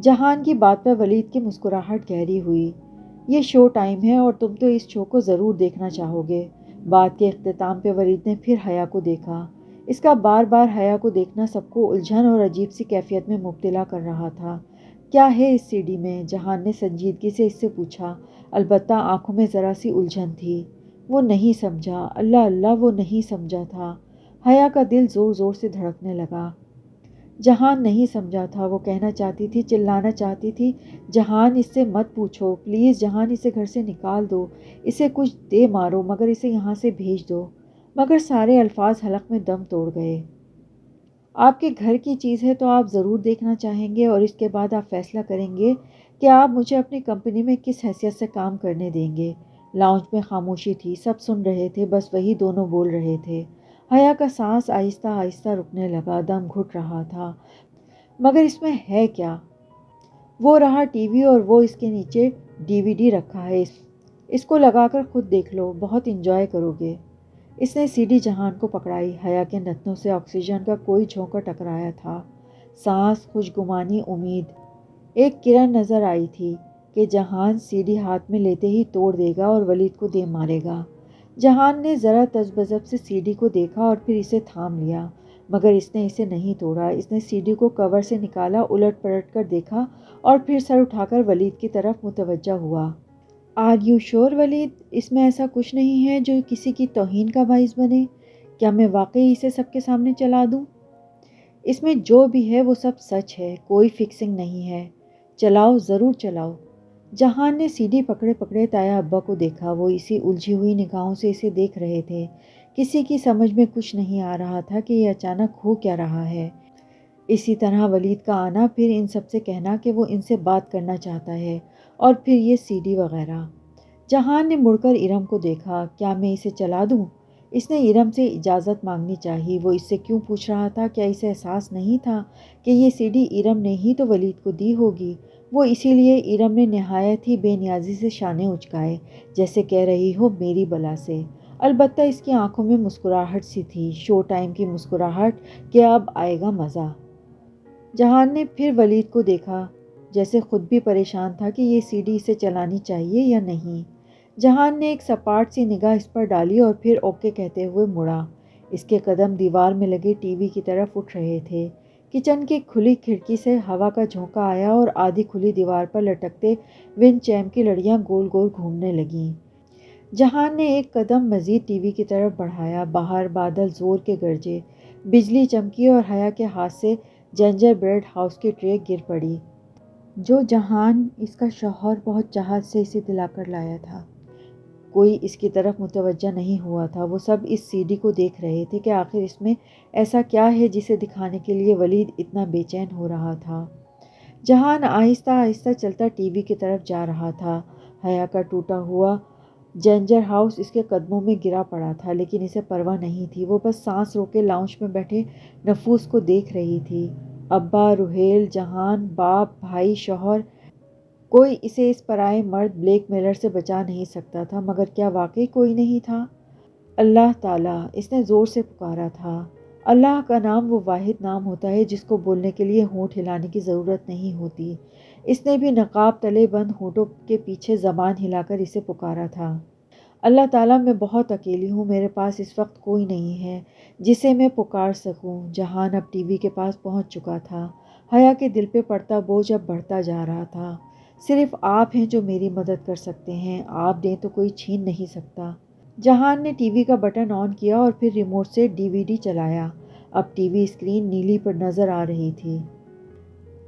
جہان کی بات پر ولید کی مسکراہٹ گہری ہوئی۔ یہ شو ٹائم ہے اور تم تو اس شو کو ضرور دیکھنا چاہو گے۔ بات کے اختتام پہ ولید نے پھر حیا کو دیکھا۔ اس کا بار بار حیا کو دیکھنا سب کو الجھن اور عجیب سی کیفیت میں مبتلا کر رہا تھا۔ کیا ہے اس سی ڈی میں؟ جہان نے سنجیدگی سے اس سے پوچھا، البتہ آنکھوں میں ذرا سی الجھن تھی۔ وہ نہیں سمجھا، اللہ اللہ وہ نہیں سمجھا تھا۔ حیا کا دل زور زور سے دھڑکنے لگا۔ جہان نہیں سمجھا تھا، وہ کہنا چاہتی تھی، چلانا چاہتی تھی، جہان اس سے مت پوچھو پلیز، جہان اسے گھر سے نکال دو، اسے کچھ دے مارو، مگر اسے یہاں سے بھیج دو، مگر سارے الفاظ حلق میں دم توڑ گئے۔ آپ کے گھر کی چیز ہے تو آپ ضرور دیکھنا چاہیں گے اور اس کے بعد آپ فیصلہ کریں گے کہ آپ مجھے اپنی کمپنی میں کس حیثیت سے کام کرنے دیں گے۔ لاؤنج میں خاموشی تھی، سب سن رہے تھے، بس وہی دونوں بول رہے تھے۔ حیا کا سانس آہستہ آہستہ رکنے لگا، دم گھٹ رہا تھا، مگر اس میں ہے کیا؟ وہ رہا ٹی وی اور وہ اس کے نیچے ڈی وی ڈی رکھا ہے، اس کو لگا کر خود دیکھ لو، بہت انجوائے کرو گے۔ اس نے سی ڈی جہان کو پکڑائی، حیا کے نتنوں سے آکسیجن کا کوئی جھونکا ٹکرایا تھا، سانس، خوشگمانی، امید۔ ایک کرن نظر آئی تھی کہ جہان سی ڈی ہاتھ میں لیتے ہی توڑ دے گا اور ولید کو دے مارے گا۔ جہان نے ذرا تذبذب سے سی ڈی کو دیکھا اور پھر اسے تھام لیا، مگر اس نے اسے نہیں توڑا۔ اس نے سی ڈی کو کور سے نکالا، الٹ پلٹ کر دیکھا اور پھر سر اٹھا کر ولید کی طرف متوجہ ہوا۔ آر یو شور ولید، اس میں ایسا کچھ نہیں ہے جو کسی کی توہین کا باعث بنے؟ کیا میں واقعی اسے سب کے سامنے چلا دوں؟ اس میں جو بھی ہے وہ سب سچ ہے، کوئی فکسنگ نہیں ہے، چلاؤ، ضرور چلاؤ۔ جہان نے سی ڈی پکڑے پکڑے تایا ابا کو دیکھا، وہ اسی الجھی ہوئی نگاہوں سے اسے دیکھ رہے تھے۔ کسی کی سمجھ میں کچھ نہیں آ رہا تھا کہ یہ اچانک ہو کیا رہا ہے۔ اسی طرح ولید کا آنا، پھر ان سب سے کہنا کہ وہ ان سے بات کرنا چاہتا ہے، اور پھر یہ سی ڈی وغیرہ۔ جہان نے مڑ کر ارم کو دیکھا، کیا میں اسے چلا دوں؟ اس نے ارم سے اجازت مانگنی چاہی، وہ اس سے کیوں پوچھ رہا تھا؟ کیا اسے احساس نہیں تھا کہ یہ سی ڈی ارم نے ہی تو ولید کو دی ہوگی؟ وہ اسی لیے ارم نے نہایت ہی بے نیازی سے شانے اچکائے، جیسے کہہ رہی ہو میری بلا سے۔ البتہ اس کی آنکھوں میں مسکراہٹ سی تھی، شو ٹائم کی مسکراہٹ کہ اب آئے گا مزہ۔ جہان نے پھر ولید کو دیکھا، جیسے خود بھی پریشان تھا کہ یہ سی ڈی اسے چلانی چاہیے یا نہیں۔ جہان نے ایک سپاٹ سی نگاہ اس پر ڈالی اور پھر اوکے کہتے ہوئے مڑا۔ اس کے قدم دیوار میں لگے ٹی وی کی طرف اٹھ رہے تھے۔ کچن کی کھلی کھڑکی سے ہوا کا جھونکا آیا اور آدھی کھلی دیوار پر لٹکتے ونڈ چیم کی لڑیاں گول گول گھومنے لگیں۔ جہان نے ایک قدم مزید ٹی وی کی طرف بڑھایا، باہر بادل زور کے گرجے، بجلی چمکی اور حیا کے ہاتھ سے جنجر بریڈ ہاؤس کی ٹرے گر پڑی، جو جہان اس کا شوہر بہت چاہت سے اسے دلا کر لایا تھا۔ کوئی اس کی طرف متوجہ نہیں ہوا تھا، وہ سب اس سی ڈی کو دیکھ رہے تھے کہ آخر اس میں ایسا کیا ہے جسے دکھانے کے لیے ولید اتنا بے چین ہو رہا تھا۔ جہان آہستہ آہستہ چلتا ٹی وی کی طرف جا رہا تھا۔ حیا کا ٹوٹا ہوا جنجر ہاؤس اس کے قدموں میں گرا پڑا تھا، لیکن اسے پرواہ نہیں تھی، وہ بس سانس روکے لاؤنج میں بیٹھے نفوس کو دیکھ رہی تھی۔ ابا، روحیل، جہان، باپ، بھائی، شوہر، کوئی اسے اس پرائے مرد بلیک میلر سے بچا نہیں سکتا تھا، مگر کیا واقعی کوئی نہیں تھا؟ اللہ تعالیٰ، اس نے زور سے پکارا تھا۔ اللہ کا نام وہ واحد نام ہوتا ہے جس کو بولنے کے لیے ہونٹ ہلانے کی ضرورت نہیں ہوتی۔ اس نے بھی نقاب تلے بند ہونٹوں کے پیچھے زبان ہلا کر اسے پکارا تھا۔ اللہ تعالیٰ، میں بہت اکیلی ہوں، میرے پاس اس وقت کوئی نہیں ہے جسے میں پکار سکوں۔ جہان اب ٹی وی کے پاس پہنچ چکا تھا۔ حیا کے دل پہ پڑتا بوجھ اب بڑھتا جا رہا تھا۔ صرف آپ ہیں جو میری مدد کر سکتے ہیں، آپ دیں تو کوئی چھین نہیں سکتا۔ جہان نے ٹی وی کا بٹن آن کیا اور پھر ریموٹ سے ڈی وی ڈی چلایا۔ اب ٹی وی اسکرین نیلی پر نظر آ رہی تھی۔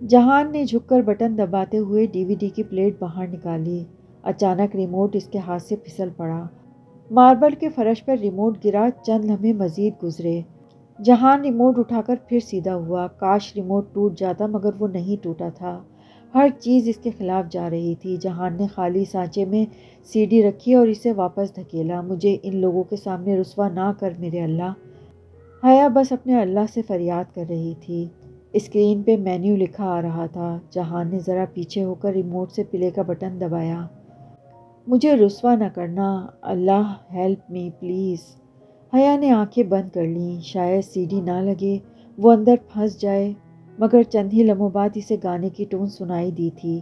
جہان نے جھک کر بٹن دباتے ہوئے ڈی وی ڈی کی پلیٹ باہر نکالی۔ اچانک ریموٹ اس کے ہاتھ سے پھسل پڑا۔ ماربل کے فرش پر ریموٹ گرا، چند لمحے مزید گزرے۔ جہان ریموٹ اٹھا کر پھر سیدھا ہوا۔ کاش ریموٹ ٹوٹ جاتا، مگر وہ نہیں ٹوٹا تھا۔ ہر چیز اس کے خلاف جا رہی تھی۔ جہان نے خالی سانچے میں سی ڈی رکھی اور اسے واپس دھکیلا۔ مجھے ان لوگوں کے سامنے رسوا نہ کر میرے اللہ۔ حیا بس اپنے اللہ سے فریاد کر رہی تھی۔ اسکرین پہ مینیو لکھا آ رہا تھا۔ جہان نے ذرا پیچھے ہو کر ریموٹ سے پلے کا بٹن دبایا۔ مجھے رسوا نہ کرنا، اللہ، ہیلپ می پلیز۔ حیا نے آنکھیں بند کر لیں، شاید سی ڈی نہ لگے، وہ اندر پھنس جائے، مگر چند ہی لمحوں بعد اسے گانے کی ٹون سنائی دی تھی۔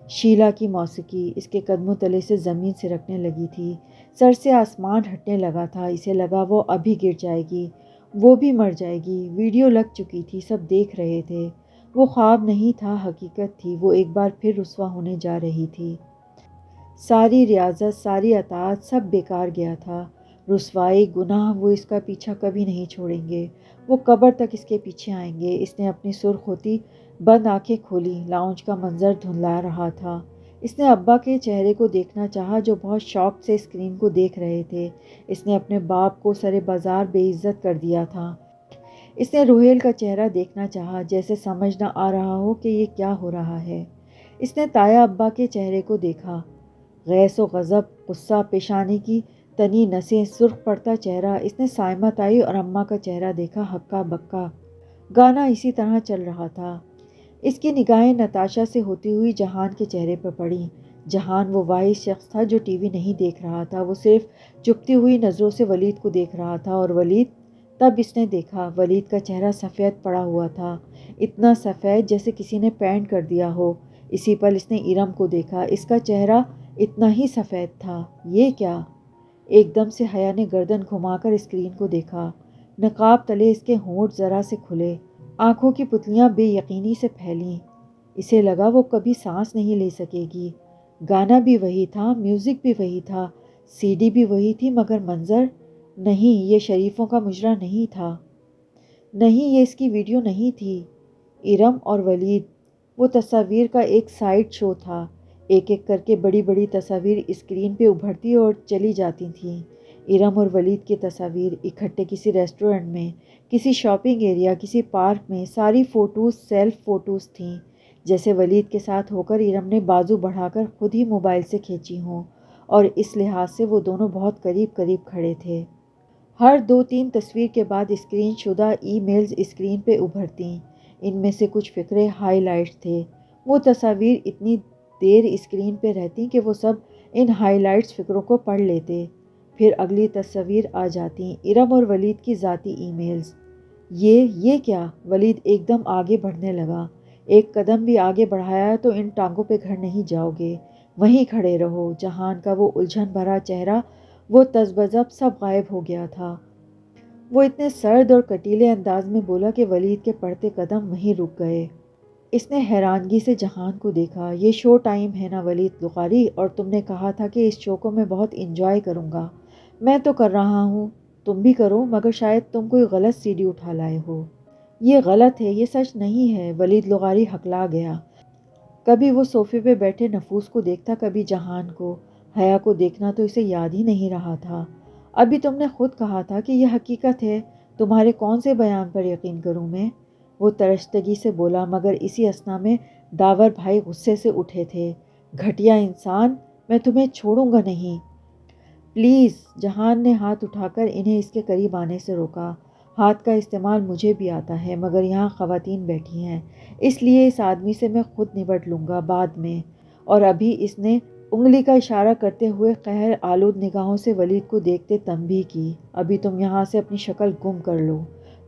شیلا کی موسیقی اس کے قدموں تلے سے زمین سرکنے لگی تھی، سر سے آسمان ہٹنے لگا تھا۔ اسے لگا وہ ابھی گر جائے گی، وہ بھی مر جائے گی۔ ویڈیو لگ چکی تھی، سب دیکھ رہے تھے۔ وہ خواب نہیں تھا، حقیقت تھی۔ وہ ایک بار پھر رسوا ہونے جا رہی تھی۔ ساری ریاضت، ساری اطاعت، سب بیکار گیا تھا۔ رسوائی گناہ وہ اس کا پیچھا کبھی نہیں چھوڑیں گے، وہ قبر تک اس کے پیچھے آئیں گے۔ اس نے اپنی سرخ ہوتی بند آنکھیں کھولی، لاؤنج کا منظر دھندلا رہا تھا۔ اس نے ابا کے چہرے کو دیکھنا چاہا جو بہت شوق سے اسکرین کو دیکھ رہے تھے۔ اس نے اپنے باپ کو سرے بازار بے عزت کر دیا تھا۔ اس نے روہیل کا چہرہ دیکھنا چاہا، جیسے سمجھ نہ آ رہا ہو کہ یہ کیا ہو رہا ہے۔ اس نے تایا ابا کے چہرے کو دیکھا، غیظ و غضب، غصہ، پیشانی کی تنی نسیں، سرخ پڑتا چہرہ۔ اس نے سائمہ تائی اور اماں کا چہرہ دیکھا، ہکا بکا۔ گانا اسی طرح چل رہا تھا۔ اس کی نگاہیں نتاشا سے ہوتی ہوئی جہان کے چہرے پر پڑیں۔ جہان وہ واحد شخص تھا جو ٹی وی نہیں دیکھ رہا تھا، وہ صرف چپتی ہوئی نظروں سے ولید کو دیکھ رہا تھا۔ اور ولید، تب اس نے دیکھا ولید کا چہرہ سفید پڑا ہوا تھا، اتنا سفید جیسے کسی نے پینٹ کر دیا ہو۔ اسی پل اس نے ارم کو دیکھا، اس کا چہرہ اتنا ہی سفید تھا۔ یہ کیا؟ ایک دم سے حیا نے گردن گھما کر اسکرین کو دیکھا۔ نقاب تلے اس کے ہونٹ ذرا سے کھلے، آنکھوں کی پتلیاں بے یقینی سے پھیلیں۔ اسے لگا وہ کبھی سانس نہیں لے سکے گی۔ گانا بھی وہی تھا، میوزک بھی وہی تھا، سی ڈی بھی وہی تھی، مگر منظر نہیں، یہ شریفوں کا مجرا نہیں تھا۔ نہیں، یہ اس کی ویڈیو نہیں تھی۔ ارم اور ولید، وہ تصاویر کا ایک سائیڈ شو تھا۔ ایک ایک کر کے بڑی بڑی تصاویر اسکرین پہ ابھرتی اور چلی جاتی تھیں۔ ارم اور ولید کی تصاویر اکٹھے کسی ریسٹورنٹ میں، کسی شاپنگ ایریا، کسی پارک میں۔ ساری فوٹوز سیلف فوٹوز تھیں، جیسے ولید کے ساتھ ہو کر ارم نے بازو بڑھا کر خود ہی موبائل سے کھینچی ہوں، اور اس لحاظ سے وہ دونوں بہت قریب قریب کھڑے تھے۔ ہر 2-3 تصویر کے بعد اسکرین شدہ ای میلز اسکرین پہ ابھرتیں۔ ان میں سے کچھ فقرے ہائی لائٹس تھے۔ وہ تصاویر اتنی دیر اسکرین پہ رہتی کہ وہ سب ان ہائی لائٹس فقروں کو پڑھ لیتے، پھر اگلی تصویر آ جاتی۔ ارم اور ولید کی ذاتی ای میلز۔ یہ کیا؟ ولید ایک دم آگے بڑھنے لگا۔ ایک قدم بھی آگے بڑھایا تو ان ٹانگوں پہ گھر نہیں جاؤ گے، وہیں کھڑے رہو۔ جہان کا وہ الجھن بھرا چہرہ، وہ تذبذب، سب غائب ہو گیا تھا۔ وہ اتنے سرد اور کٹیلے انداز میں بولا کہ ولید کے پڑتے قدم وہیں رک گئے۔ اس نے حیرانگی سے جہان کو دیکھا۔ یہ شو ٹائم ہے نا ولید لغاری، اور تم نے کہا تھا کہ اس شو کو میں بہت انجوائے کروں گا۔ میں تو کر رہا ہوں، تم بھی کرو، مگر شاید تم کوئی غلط سی ڈی اٹھا لائے ہو۔ یہ غلط ہے، یہ سچ نہیں ہے۔ ولید لغاری ہکلا گیا۔ کبھی وہ صوفے پہ بیٹھے نفوس کو دیکھتا، کبھی جہان کو۔ حیا کو دیکھنا تو اسے یاد ہی نہیں رہا تھا۔ ابھی تم نے خود کہا تھا کہ یہ حقیقت ہے، تمہارے کون سے بیان پر یقین کروں میں؟ وہ ترشتگی سے بولا، مگر اسی اثنا میں داور بھائی غصے سے اٹھے تھے۔ گھٹیا انسان، میں تمہیں چھوڑوں گا نہیں۔ پلیز۔ جہان نے ہاتھ اٹھا کر انہیں اس کے قریب آنے سے روکا۔ ہاتھ کا استعمال مجھے بھی آتا ہے، مگر یہاں خواتین بیٹھی ہیں، اس لیے اس آدمی سے میں خود نبٹ لوں گا بعد میں۔ اور ابھی اس نے انگلی کا اشارہ کرتے ہوئے قہر آلود نگاہوں سے ولید کو دیکھتے تنبیہ کی، ابھی تم یہاں سے اپنی شکل گم کر لو،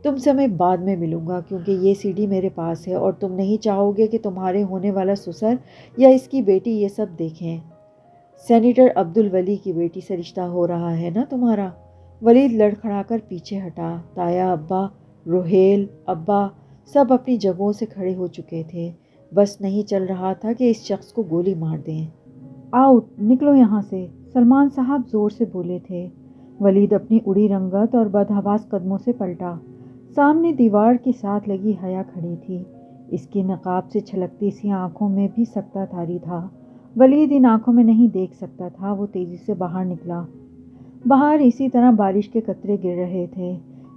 تم سے میں بعد میں ملوں گا، کیونکہ یہ سی ڈی میرے پاس ہے اور تم نہیں چاہو گے کہ تمہارے ہونے والا سسر یا اس کی بیٹی یہ سب دیکھیں۔ سینیٹر عبدالولی کی بیٹی سے رشتہ ہو رہا ہے نا تمہارا؟ ولید لڑکھڑا کر پیچھے ہٹا۔ تایا ابا، روہیل ابا، سب اپنی جگہوں سے کھڑے ہو چکے تھے۔ بس نہیں چل رہا تھا کہ اس شخص کو گولی مار دیں۔ آؤٹ، نکلو یہاں سے، سلمان صاحب زور سے بولے تھے۔ ولید اپنی اڑی رنگت اور بدحواس قدموں سے پلٹا۔ سامنے دیوار کے ساتھ لگی حیا کھڑی تھی۔ اس کی نقاب سے چھلکتی سی آنکھوں میں بھی سکتہ طاری تھا۔ ولید ان آنکھوں میں نہیں دیکھ سکتا تھا۔ وہ تیزی سے باہر نکلا۔ باہر اسی طرح بارش کے قطرے گر رہے تھے۔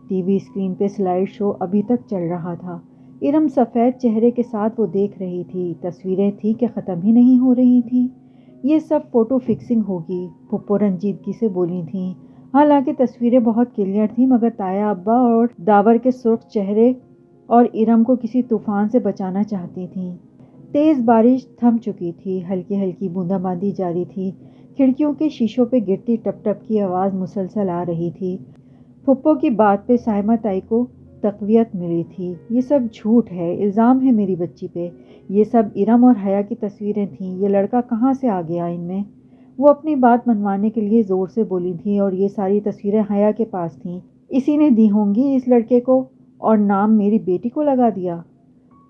ٹی وی اسکرین پہ سلائیڈ شو ابھی تک چل رہا تھا۔ ارم سفید چہرے کے ساتھ وہ دیکھ رہی تھی۔ تصویریں تھیں کہ ختم ہی نہیں ہو رہی تھیں۔ یہ سب فوٹو فکسنگ ہوگی، پھپھو رنجیدگی سے بولی تھیں۔ حالانکہ تصویریں بہت کلیئر تھیں، مگر تایا ابا اور داور کے سرخ چہرے اور ارم کو کسی طوفان سے بچانا چاہتی تھیں۔ تیز بارش تھم چکی تھی، ہلکی ہلکی بوندا باندی جاری تھی۔ کھڑکیوں کے شیشوں پہ گرتی ٹپ ٹپ کی آواز مسلسل آ رہی تھی۔ پھپھو کی بات پہ سائمہ تائی کو تقویت ملی تھی۔ یہ سب جھوٹ ہے، الزام ہے میری بچی پہ۔ یہ سب ارم اور حیا کی تصویریں تھیں، یہ لڑکا کہاں سے آ گیا ان میں؟ وہ اپنی بات منوانے کے لیے زور سے بولی تھی، اور یہ ساری تصویریں حیا کے پاس تھیں، اسی نے دی ہوں گی اس لڑکے کو، اور نام میری بیٹی کو لگا دیا۔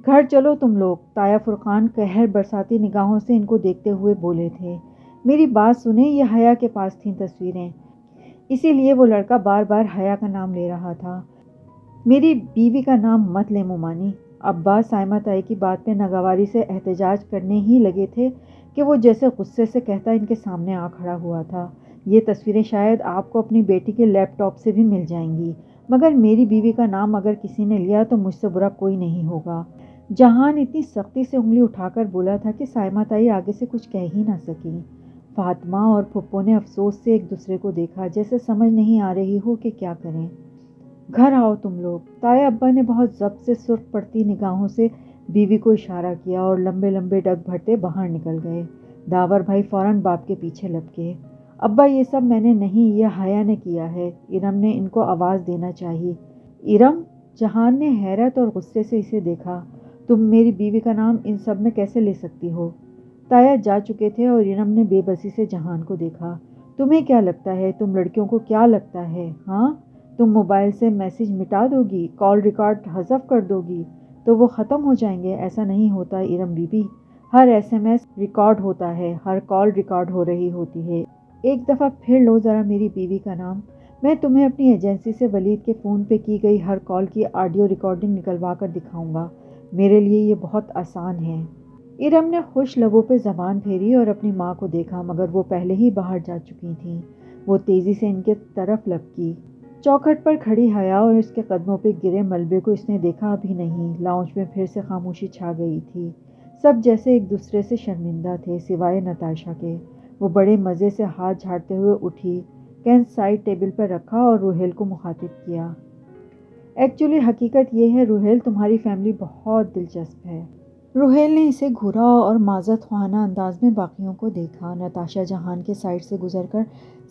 گھر چلو تم لوگ، تایا فرقان قہر برساتی نگاہوں سے ان کو دیکھتے ہوئے بولے تھے۔ میری بات سنیں، یہ حیا کے پاس تھیں تصویریں، اسی لیے وہ لڑکا بار بار حیا کا نام لے رہا تھا۔ میری بیوی کا نام مت لے مومانی۔ عباس سائمہ تائی کی بات پہ ناگواری سے احتجاج کرنے ہی لگے تھے کہ وہ جیسے غصے سے کہتا ان کے سامنے آ کھڑا ہوا تھا، یہ تصویریں شاید آپ کو اپنی بیٹی کے لیپ ٹاپ سے بھی مل جائیں گی، مگر میری بیوی کا نام اگر کسی نے لیا تو مجھ سے برا کوئی نہیں ہوگا۔ جہان اتنی سختی سے انگلی اٹھا کر بولا تھا کہ سائمہ تائی آگے سے کچھ کہہ ہی نہ سکی۔ فاطمہ اور پھپھو نے افسوس سے ایک دوسرے کو دیکھا، جیسے سمجھ نہیں آ رہی ہو کہ کیا کریں۔ گھر آؤ تم لوگ، تایا ابا نے بہت ضبط سے سرخ پڑتی نگاہوں سے بیوی کو اشارہ کیا اور لمبے لمبے ڈگ بھرتے باہر نکل گئے۔ داور بھائی فوراً باپ کے پیچھے لپکے۔ ابا یہ سب میں نے نہیں، یہ حیا نے کیا ہے، ارم نے ان کو آواز دینا چاہی۔ ارم؟ جہان نے حیرت اور غصے سے اسے دیکھا۔ تم میری بیوی کا نام ان سب میں کیسے لے سکتی ہو؟ تایا جا چکے تھے اور ارم نے بے بسی سے جہان کو دیکھا۔ تمہیں کیا لگتا ہے، تم لڑکیوں کو کیا لگتا ہے ہاں؟ تم موبائل سے میسج مٹا دو گی، کال ریکارڈ حذف کر دو گی تو وہ ختم ہو جائیں گے؟ ایسا نہیں ہوتا ارم بی بی، ہر SMS ریکارڈ ہوتا ہے، ہر کال ریکارڈ ہو رہی ہوتی ہے۔ ایک دفعہ پھر لو ذرا میری بیوی کا نام، میں تمہیں اپنی ایجنسی سے ولید کے فون پہ کی گئی ہر کال کی آڈیو ریکارڈنگ نکلوا کر دکھاؤں گا، میرے لیے یہ بہت آسان ہے۔ ارم نے خوش لبوں پہ زبان پھیری اور اپنی ماں کو دیکھا، مگر وہ پہلے ہی باہر جا چکی تھیں۔ وہ تیزی سے ان کے طرف لپکی۔ چوکھٹ پر کھڑی حیا اور اس کے قدموں پہ گرے ملبے کو اس نے دیکھا بھی نہیں۔ لاؤنج میں پھر سے خاموشی چھا گئی تھی، سب جیسے ایک دوسرے سے شرمندہ تھے سوائے نتاشا کے۔ وہ بڑے مزے سے ہاتھ جھاڑتے ہوئے اٹھی، کین سائڈ ٹیبل پر رکھا اور روہیل کو مخاطب کیا۔ ایکچولی حقیقت یہ ہے روہیل، تمہاری فیملی بہت دلچسپ ہے۔ روہیل نے اسے گھورا اور معذرت خواہانہ انداز میں باقیوں کو دیکھا۔ نتاشا جہان کے سائڈ سے گزر کر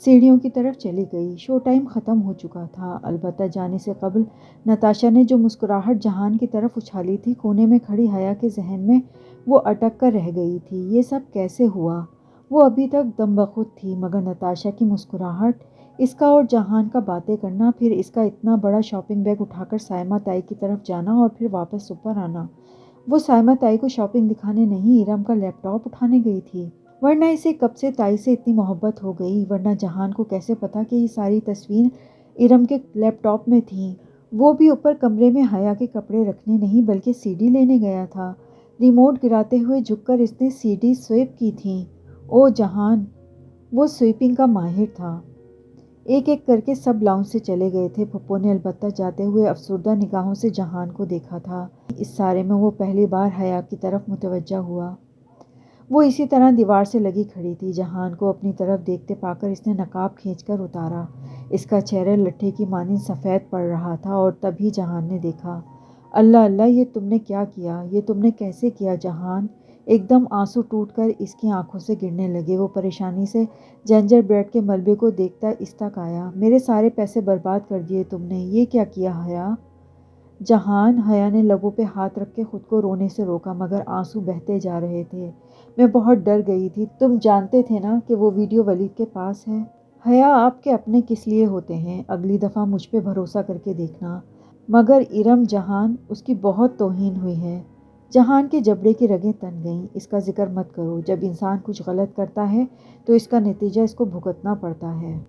سیڑھیوں کی طرف چلی گئی۔ شو ٹائم ختم ہو چکا تھا، البتہ جانے سے قبل نتاشا نے جو مسکراہٹ جہان کی طرف اچھالی تھی، کونے میں کھڑی حیا کے ذہن میں وہ اٹک کر رہ گئی تھی۔ یہ سب کیسے ہوا؟ وہ ابھی تک دم بخود تھی، مگر نتاشا کی مسکراہٹ، اس کا اور جہان کا باتیں کرنا، پھر اس کا اتنا بڑا شاپنگ بیگ اٹھا کر سائمہ تائی کی طرف جانا اور پھر واپس اوپر آنا۔ وہ سائمہ تائی کو شاپنگ دکھانے نہیں، ارم کا لیپ ٹاپ اٹھانے گئی تھی۔ ورنہ اسے کب سے تائی سے اتنی محبت ہو گئی؟ ورنہ جہان کو کیسے پتا کہ یہ ساری تصویر ارم کے لیپ ٹاپ میں تھیں؟ وہ بھی اوپر کمرے میں حیا کے کپڑے رکھنے نہیں بلکہ CD لینے گیا تھا۔ ریموٹ گراتے ہوئے جھک کر اس نے CD سویپ کی تھیں۔ او جہان، وہ سویپنگ کا ماہر تھا۔ ایک ایک کر کے سب لاؤنج سے چلے گئے تھے۔ پھپھو نے البتہ جاتے ہوئے افسردہ نگاہوں سے جہان کو دیکھا تھا۔ اس سارے میں وہ پہلی بار حیا کی طرف متوجہ ہوا۔ وہ اسی طرح دیوار سے لگی کھڑی تھی۔ جہان کو اپنی طرف دیکھتے پا کر اس نے نقاب کھینچ کر اتارا۔ اس کا چہرہ لٹھے کی مانند سفید پڑ رہا تھا اور تبھی جہان نے دیکھا۔ اللہ اللہ، یہ تم نے کیا کیا؟ یہ تم نے کیسے کیا جہان؟ ایک دم آنسو ٹوٹ کر اس کی آنکھوں سے گرنے لگے۔ وہ پریشانی سے جنجر بریڈ کے ملبے کو دیکھتا اس تک آیا۔ میرے سارے پیسے برباد کر دیے تم نے، یہ کیا کیا حیا؟ جہان، حیا نے لبوں پہ ہاتھ رکھ کے خود کو رونے سے روکا، مگر آنسو بہتے جا رہے تھے۔ میں بہت ڈر گئی تھی، تم جانتے تھے نا کہ وہ ویڈیو ولید کے پاس ہے۔ حیا، آپ کے اپنے کس لیے ہوتے ہیں؟ اگلی دفعہ مجھ پہ بھروسہ کر کے دیکھنا۔ مگر ارم، جہان، اس کی بہت توہین ہوئی ہے۔ جہان کے جبڑے کی رگیں تن گئیں۔ اس کا ذکر مت کرو، جب انسان کچھ غلط کرتا ہے تو اس کا نتیجہ اس کو بھگتنا پڑتا ہے۔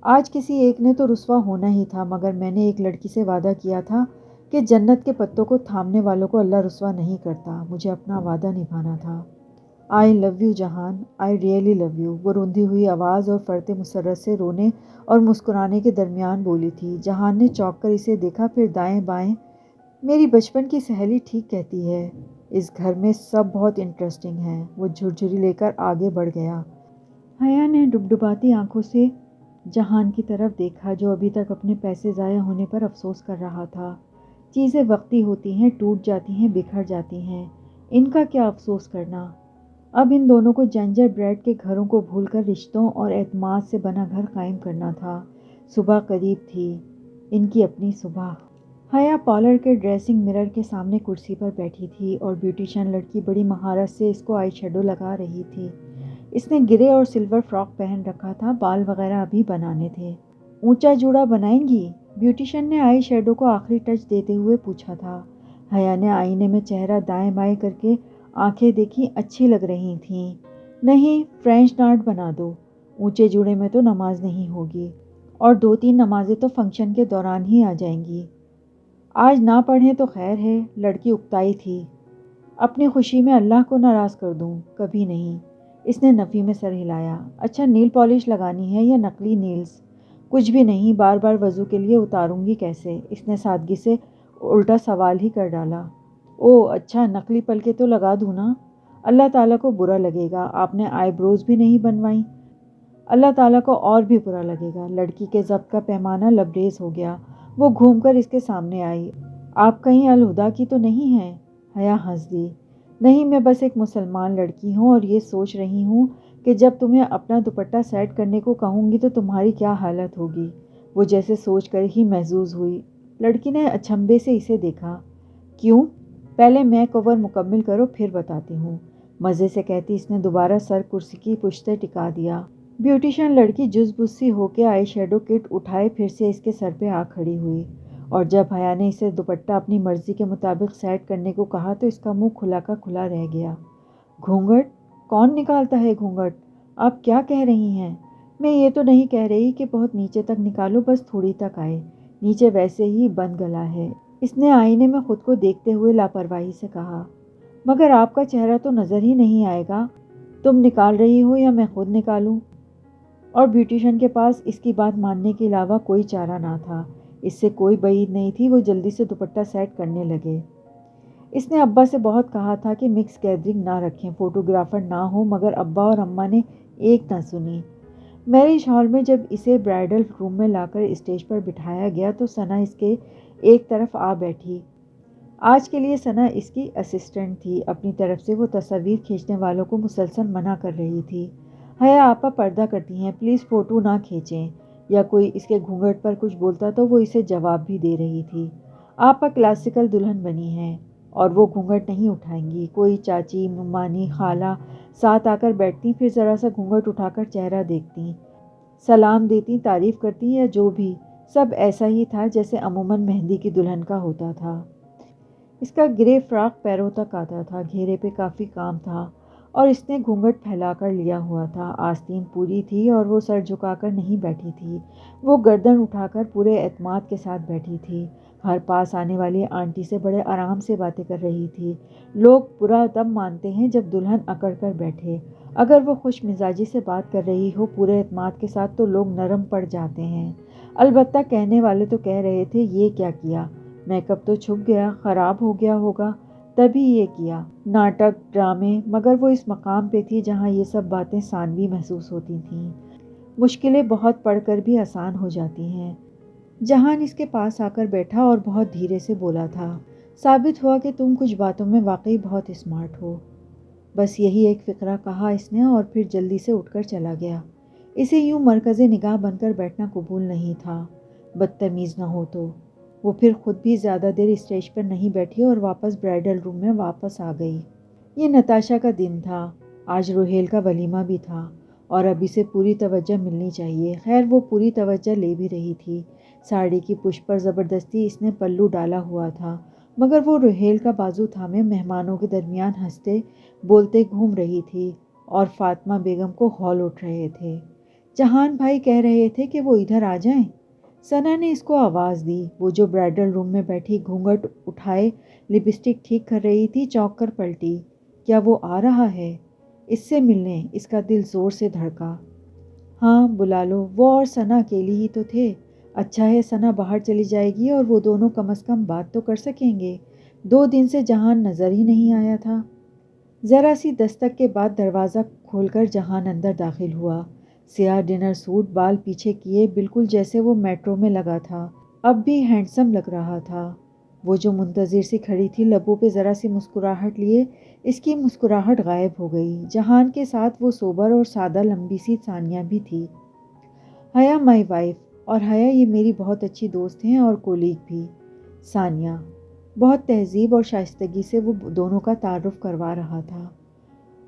آج کسی ایک نے تو رسوا ہونا ہی تھا، مگر میں نے ایک لڑکی سے وعدہ کیا تھا کہ جنت کے پتوں کو تھامنے والوں کو اللہ رسوا نہیں کرتا۔ مجھے اپنا وعدہ نبھانا تھا۔ آئی لو یو جہان، آئی ریئلی لو یو، وہ روندی ہوئی آواز اور فرط مسرت سے رونے اور مسکرانے کے درمیان بولی تھی۔ جہان نے چونک کر اسے دیکھا، پھر دائیں بائیں۔ میری بچپن کی سہیلی ٹھیک کہتی ہے، اس گھر میں سب بہت انٹرسٹنگ ہے۔ وہ جھرجھری لے کر آگے بڑھ گیا۔ حیا نے ڈبڈباتی آنکھوں سے جہان کی طرف دیکھا، جو ابھی تک اپنے پیسے ضائع ہونے پر افسوس کر رہا تھا۔ چیزیں وقتی ہوتی ہیں، ٹوٹ جاتی ہیں، بکھر جاتی ہیں، ان کا کیا افسوس کرنا؟ اب ان دونوں کو جنجر بریڈ کے گھروں کو بھول کر رشتوں اور اعتماد سے بنا گھر قائم کرنا تھا۔ صبح قریب تھی، ان کی اپنی صبح۔ حیا پارلر کے ڈریسنگ مرر کے سامنے کرسی پر بیٹھی تھی اور بیوٹیشین لڑکی بڑی مہارت سے اس کو آئی شیڈو لگا رہی تھی۔ اس نے گرے اور سلور فراک پہن رکھا تھا، بال وغیرہ ابھی بنانے تھے۔ اونچا جوڑا بنائیں گی؟ بیوٹیشین نے آئی شیڈو کو آخری ٹچ دیتے ہوئے پوچھا تھا۔ حیا نے آئینے میں چہرہ دائیں بائیں کر کے آنکھیں دیکھی، اچھی لگ رہی تھیں۔ نہیں، فرینچ ناٹ بنا دو، اونچے جوڑے میں تو نماز نہیں ہوگی۔ اور 2-3 نمازیں تو فنکشن کے دوران ہی آ جائیں گی۔ آج نہ پڑھیں تو خیر ہے، لڑکی اکتائی تھی۔ اپنی خوشی میں اللہ کو ناراض کر دوں؟ کبھی نہیں۔ اس نے نفی میں سر ہلایا۔ اچھا نیل پالش لگانی ہے یا نقلی نیلز؟ کچھ بھی نہیں، بار بار وضو کے لیے اتاروں گی کیسے؟ اس نے سادگی سے الٹا سوال ہی کر ڈالا۔ او اچھا، نقلی پلکیں تو لگا دوں نا؟ اللہ تعالیٰ کو برا لگے گا، آپ نے آئی بروز بھی نہیں بنوائیں۔ اللہ تعالیٰ کو اور بھی برا لگے گا۔ لڑکی کے ضبط کا پیمانہ لبریز ہو گیا۔ وہ گھوم کر اس کے سامنے آئی۔ آپ کہیں الہدا کی تو نہیں ہیں؟ حیا ہنس دی۔ نہیں، میں بس ایک مسلمان لڑکی ہوں اور یہ سوچ رہی ہوں کہ جب تمہیں اپنا دوپٹہ سیٹ کرنے کو کہوں گی تو تمہاری کیا حالت ہوگی۔ وہ جیسے سوچ کر ہی محظوظ ہوئی۔ لڑکی نے اچنبھے سے اسے دیکھا۔ کیوں؟ پہلے میں کور مکمل کرو پھر بتاتی ہوں، مزے سے کہتی اس نے دوبارہ سر کرسی کی پشت سے ٹکا دیا۔ بیوٹیشین لڑکی جز بز سی ہو کے آئی شیڈو کٹ اٹھائے پھر سے اس کے سر پہ آ کھڑی ہوئی، اور جب حیا نے اسے دوپٹہ اپنی مرضی کے مطابق سیٹ کرنے کو کہا تو اس کا منہ کھلا کا کھلا رہ گیا۔ گھونگھٹ؟ کون نکالتا ہے گھونگھٹ؟ آپ کیا کہہ رہی ہیں؟ میں یہ تو نہیں کہہ رہی کہ بہت نیچے تک نکالو، بس تھوڑی تک آئے، نیچے ویسے ہی بند گلا ہے۔ اس نے آئینے میں خود کو دیکھتے ہوئے لاپرواہی سے کہا۔ مگر آپ کا چہرہ تو نظر ہی نہیں آئے گا، تم نکال رہی ہو یا میں خود نکالوں؟ اور بیوٹیشین کے پاس اس کی بات ماننے کے علاوہ کوئی چارہ نہ تھا، اس سے کوئی بعید نہیں تھی۔ وہ جلدی سے دوپٹہ سیٹ کرنے لگے۔ اس نے ابا سے بہت کہا تھا کہ مکس گیدرنگ نہ رکھیں، فوٹوگرافر نہ ہو، مگر ابا اور اماں نے ایک نہ سنی۔ میرج ہال میں جب اسے برائڈل روم میں لا کر اسٹیج پر بٹھایا گیا تو ثنا اس کے ایک طرف آ بیٹھی۔ آج کے لیے ثنا اس کی اسسٹنٹ تھی۔ اپنی طرف سے وہ تصاویر کھینچنے والوں کو مسلسل منع کر رہی تھی۔ حیا آپا پردہ کرتی ہیں، پلیز فوٹو نہ کھینچیں، یا کوئی اس کے گھونگھٹ پر کچھ بولتا تو وہ اسے جواب بھی دے رہی تھی۔ آپا کلاسیکل دلہن بنی ہیں اور وہ گھونگھٹ نہیں اٹھائیں گی۔ کوئی چاچی، ممانی، خالہ ساتھ آ کر بیٹھتی، پھر ذرا سا گھونگھٹ اٹھا کر چہرہ دیکھتی، سلام دیتی، تعریف کرتی یا جو بھی، سب ایسا ہی تھا جیسے عموماً مہندی کی دلہن کا ہوتا تھا۔ اس کا گرے فراق پیروں تک آتا تھا، گھیرے پہ کافی کام تھا، اور اس نے گھونگھٹ پھیلا کر لیا ہوا تھا۔ آستین پوری تھی اور وہ سر جھکا کر نہیں بیٹھی تھی، وہ گردن اٹھا کر پورے اعتماد کے ساتھ بیٹھی تھی۔ ہر پاس آنے والی آنٹی سے بڑے آرام سے باتیں کر رہی تھی۔ لوگ برا تب مانتے ہیں جب دلہن اکڑ کر بیٹھے، اگر وہ خوش مزاجی سے بات کر رہی ہو پورے اعتماد کے ساتھ تو لوگ نرم پڑ جاتے ہیں۔ البتہ کہنے والے تو کہہ رہے تھے یہ کیا کیا، میک اپ تو چھپ گیا، خراب ہو گیا ہوگا تبھی یہ کیا، ناٹک، ڈرامے۔ مگر وہ اس مقام پہ تھی جہاں یہ سب باتیں ثانوی محسوس ہوتی تھیں۔ مشکلیں بہت پڑھ کر بھی آسان ہو جاتی ہیں۔ جہان اس کے پاس آ کر بیٹھا اور بہت دھیرے سے بولا تھا، ثابت ہوا کہ تم کچھ باتوں میں واقعی بہت اسمارٹ ہو۔ بس یہی ایک فقرہ کہا اس نے اور پھر جلدی سے اٹھ کر چلا گیا۔ اسے یوں مرکز نگاہ بن کر بیٹھنا قبول نہیں تھا، بدتمیز نہ ہو تو۔ وہ پھر خود بھی زیادہ دیر اسٹیج پر نہیں بیٹھی اور واپس برائڈل روم میں واپس آ گئی۔ یہ نتاشا کا دن تھا، آج روہیل کا ولیمہ بھی تھا اور اب اسے پوری توجہ ملنی چاہیے۔ خیر وہ پوری توجہ لے بھی رہی تھی۔ ساڑی کی پشت پر زبردستی اس نے پلو ڈالا ہوا تھا، مگر وہ روہیل کا بازو تھامے مہمانوں کے درمیان ہنستے بولتے گھوم رہی تھی اور فاطمہ بیگم کو ہول اٹھ رہے تھے۔ جہان بھائی کہہ رہے تھے کہ وہ ادھر آ جائیں۔ ثنا نے اس کو آواز دی۔ وہ جو برائڈل روم میں بیٹھی گھونگھٹ اٹھائے لپسٹک ٹھیک کر رہی تھی چونک کر پلٹی۔ کیا وہ آ رہا ہے؟ اس سے ملنے؟ اس کا دل زور سے دھڑکا۔ ہاں بلا لو، وہ اور ثنا اکیلی ہی تو تھے۔ اچھا ہے ثنا باہر چلی جائے گی اور وہ دونوں کم از کم بات تو کر سکیں گے۔ 2 دن سے جہان نظر ہی نہیں آیا تھا۔ ذرا سی دستک کے بعد دروازہ کھول کر جہان اندر داخل ہوا۔ سیاہ ڈنر سوٹ، بال پیچھے کیے، بالکل جیسے وہ میٹرو میں لگا تھا، اب بھی ہینڈسم لگ رہا تھا۔ وہ جو منتظر سی کھڑی تھی، لبوں پہ ذرا سی مسکراہٹ لیے اس کی مسکراہٹ غائب ہو گئی۔ جہان کے ساتھ وہ سوبر اور سادہ لمبی سی ثانیہ بھی تھی۔ حیا مائی وائف، اور حیا یہ میری بہت اچھی دوست ہیں اور کولیگ بھی۔ ثانیہ بہت تہذیب اور شائستگی سے وہ دونوں کا تعارف کروا رہا تھا۔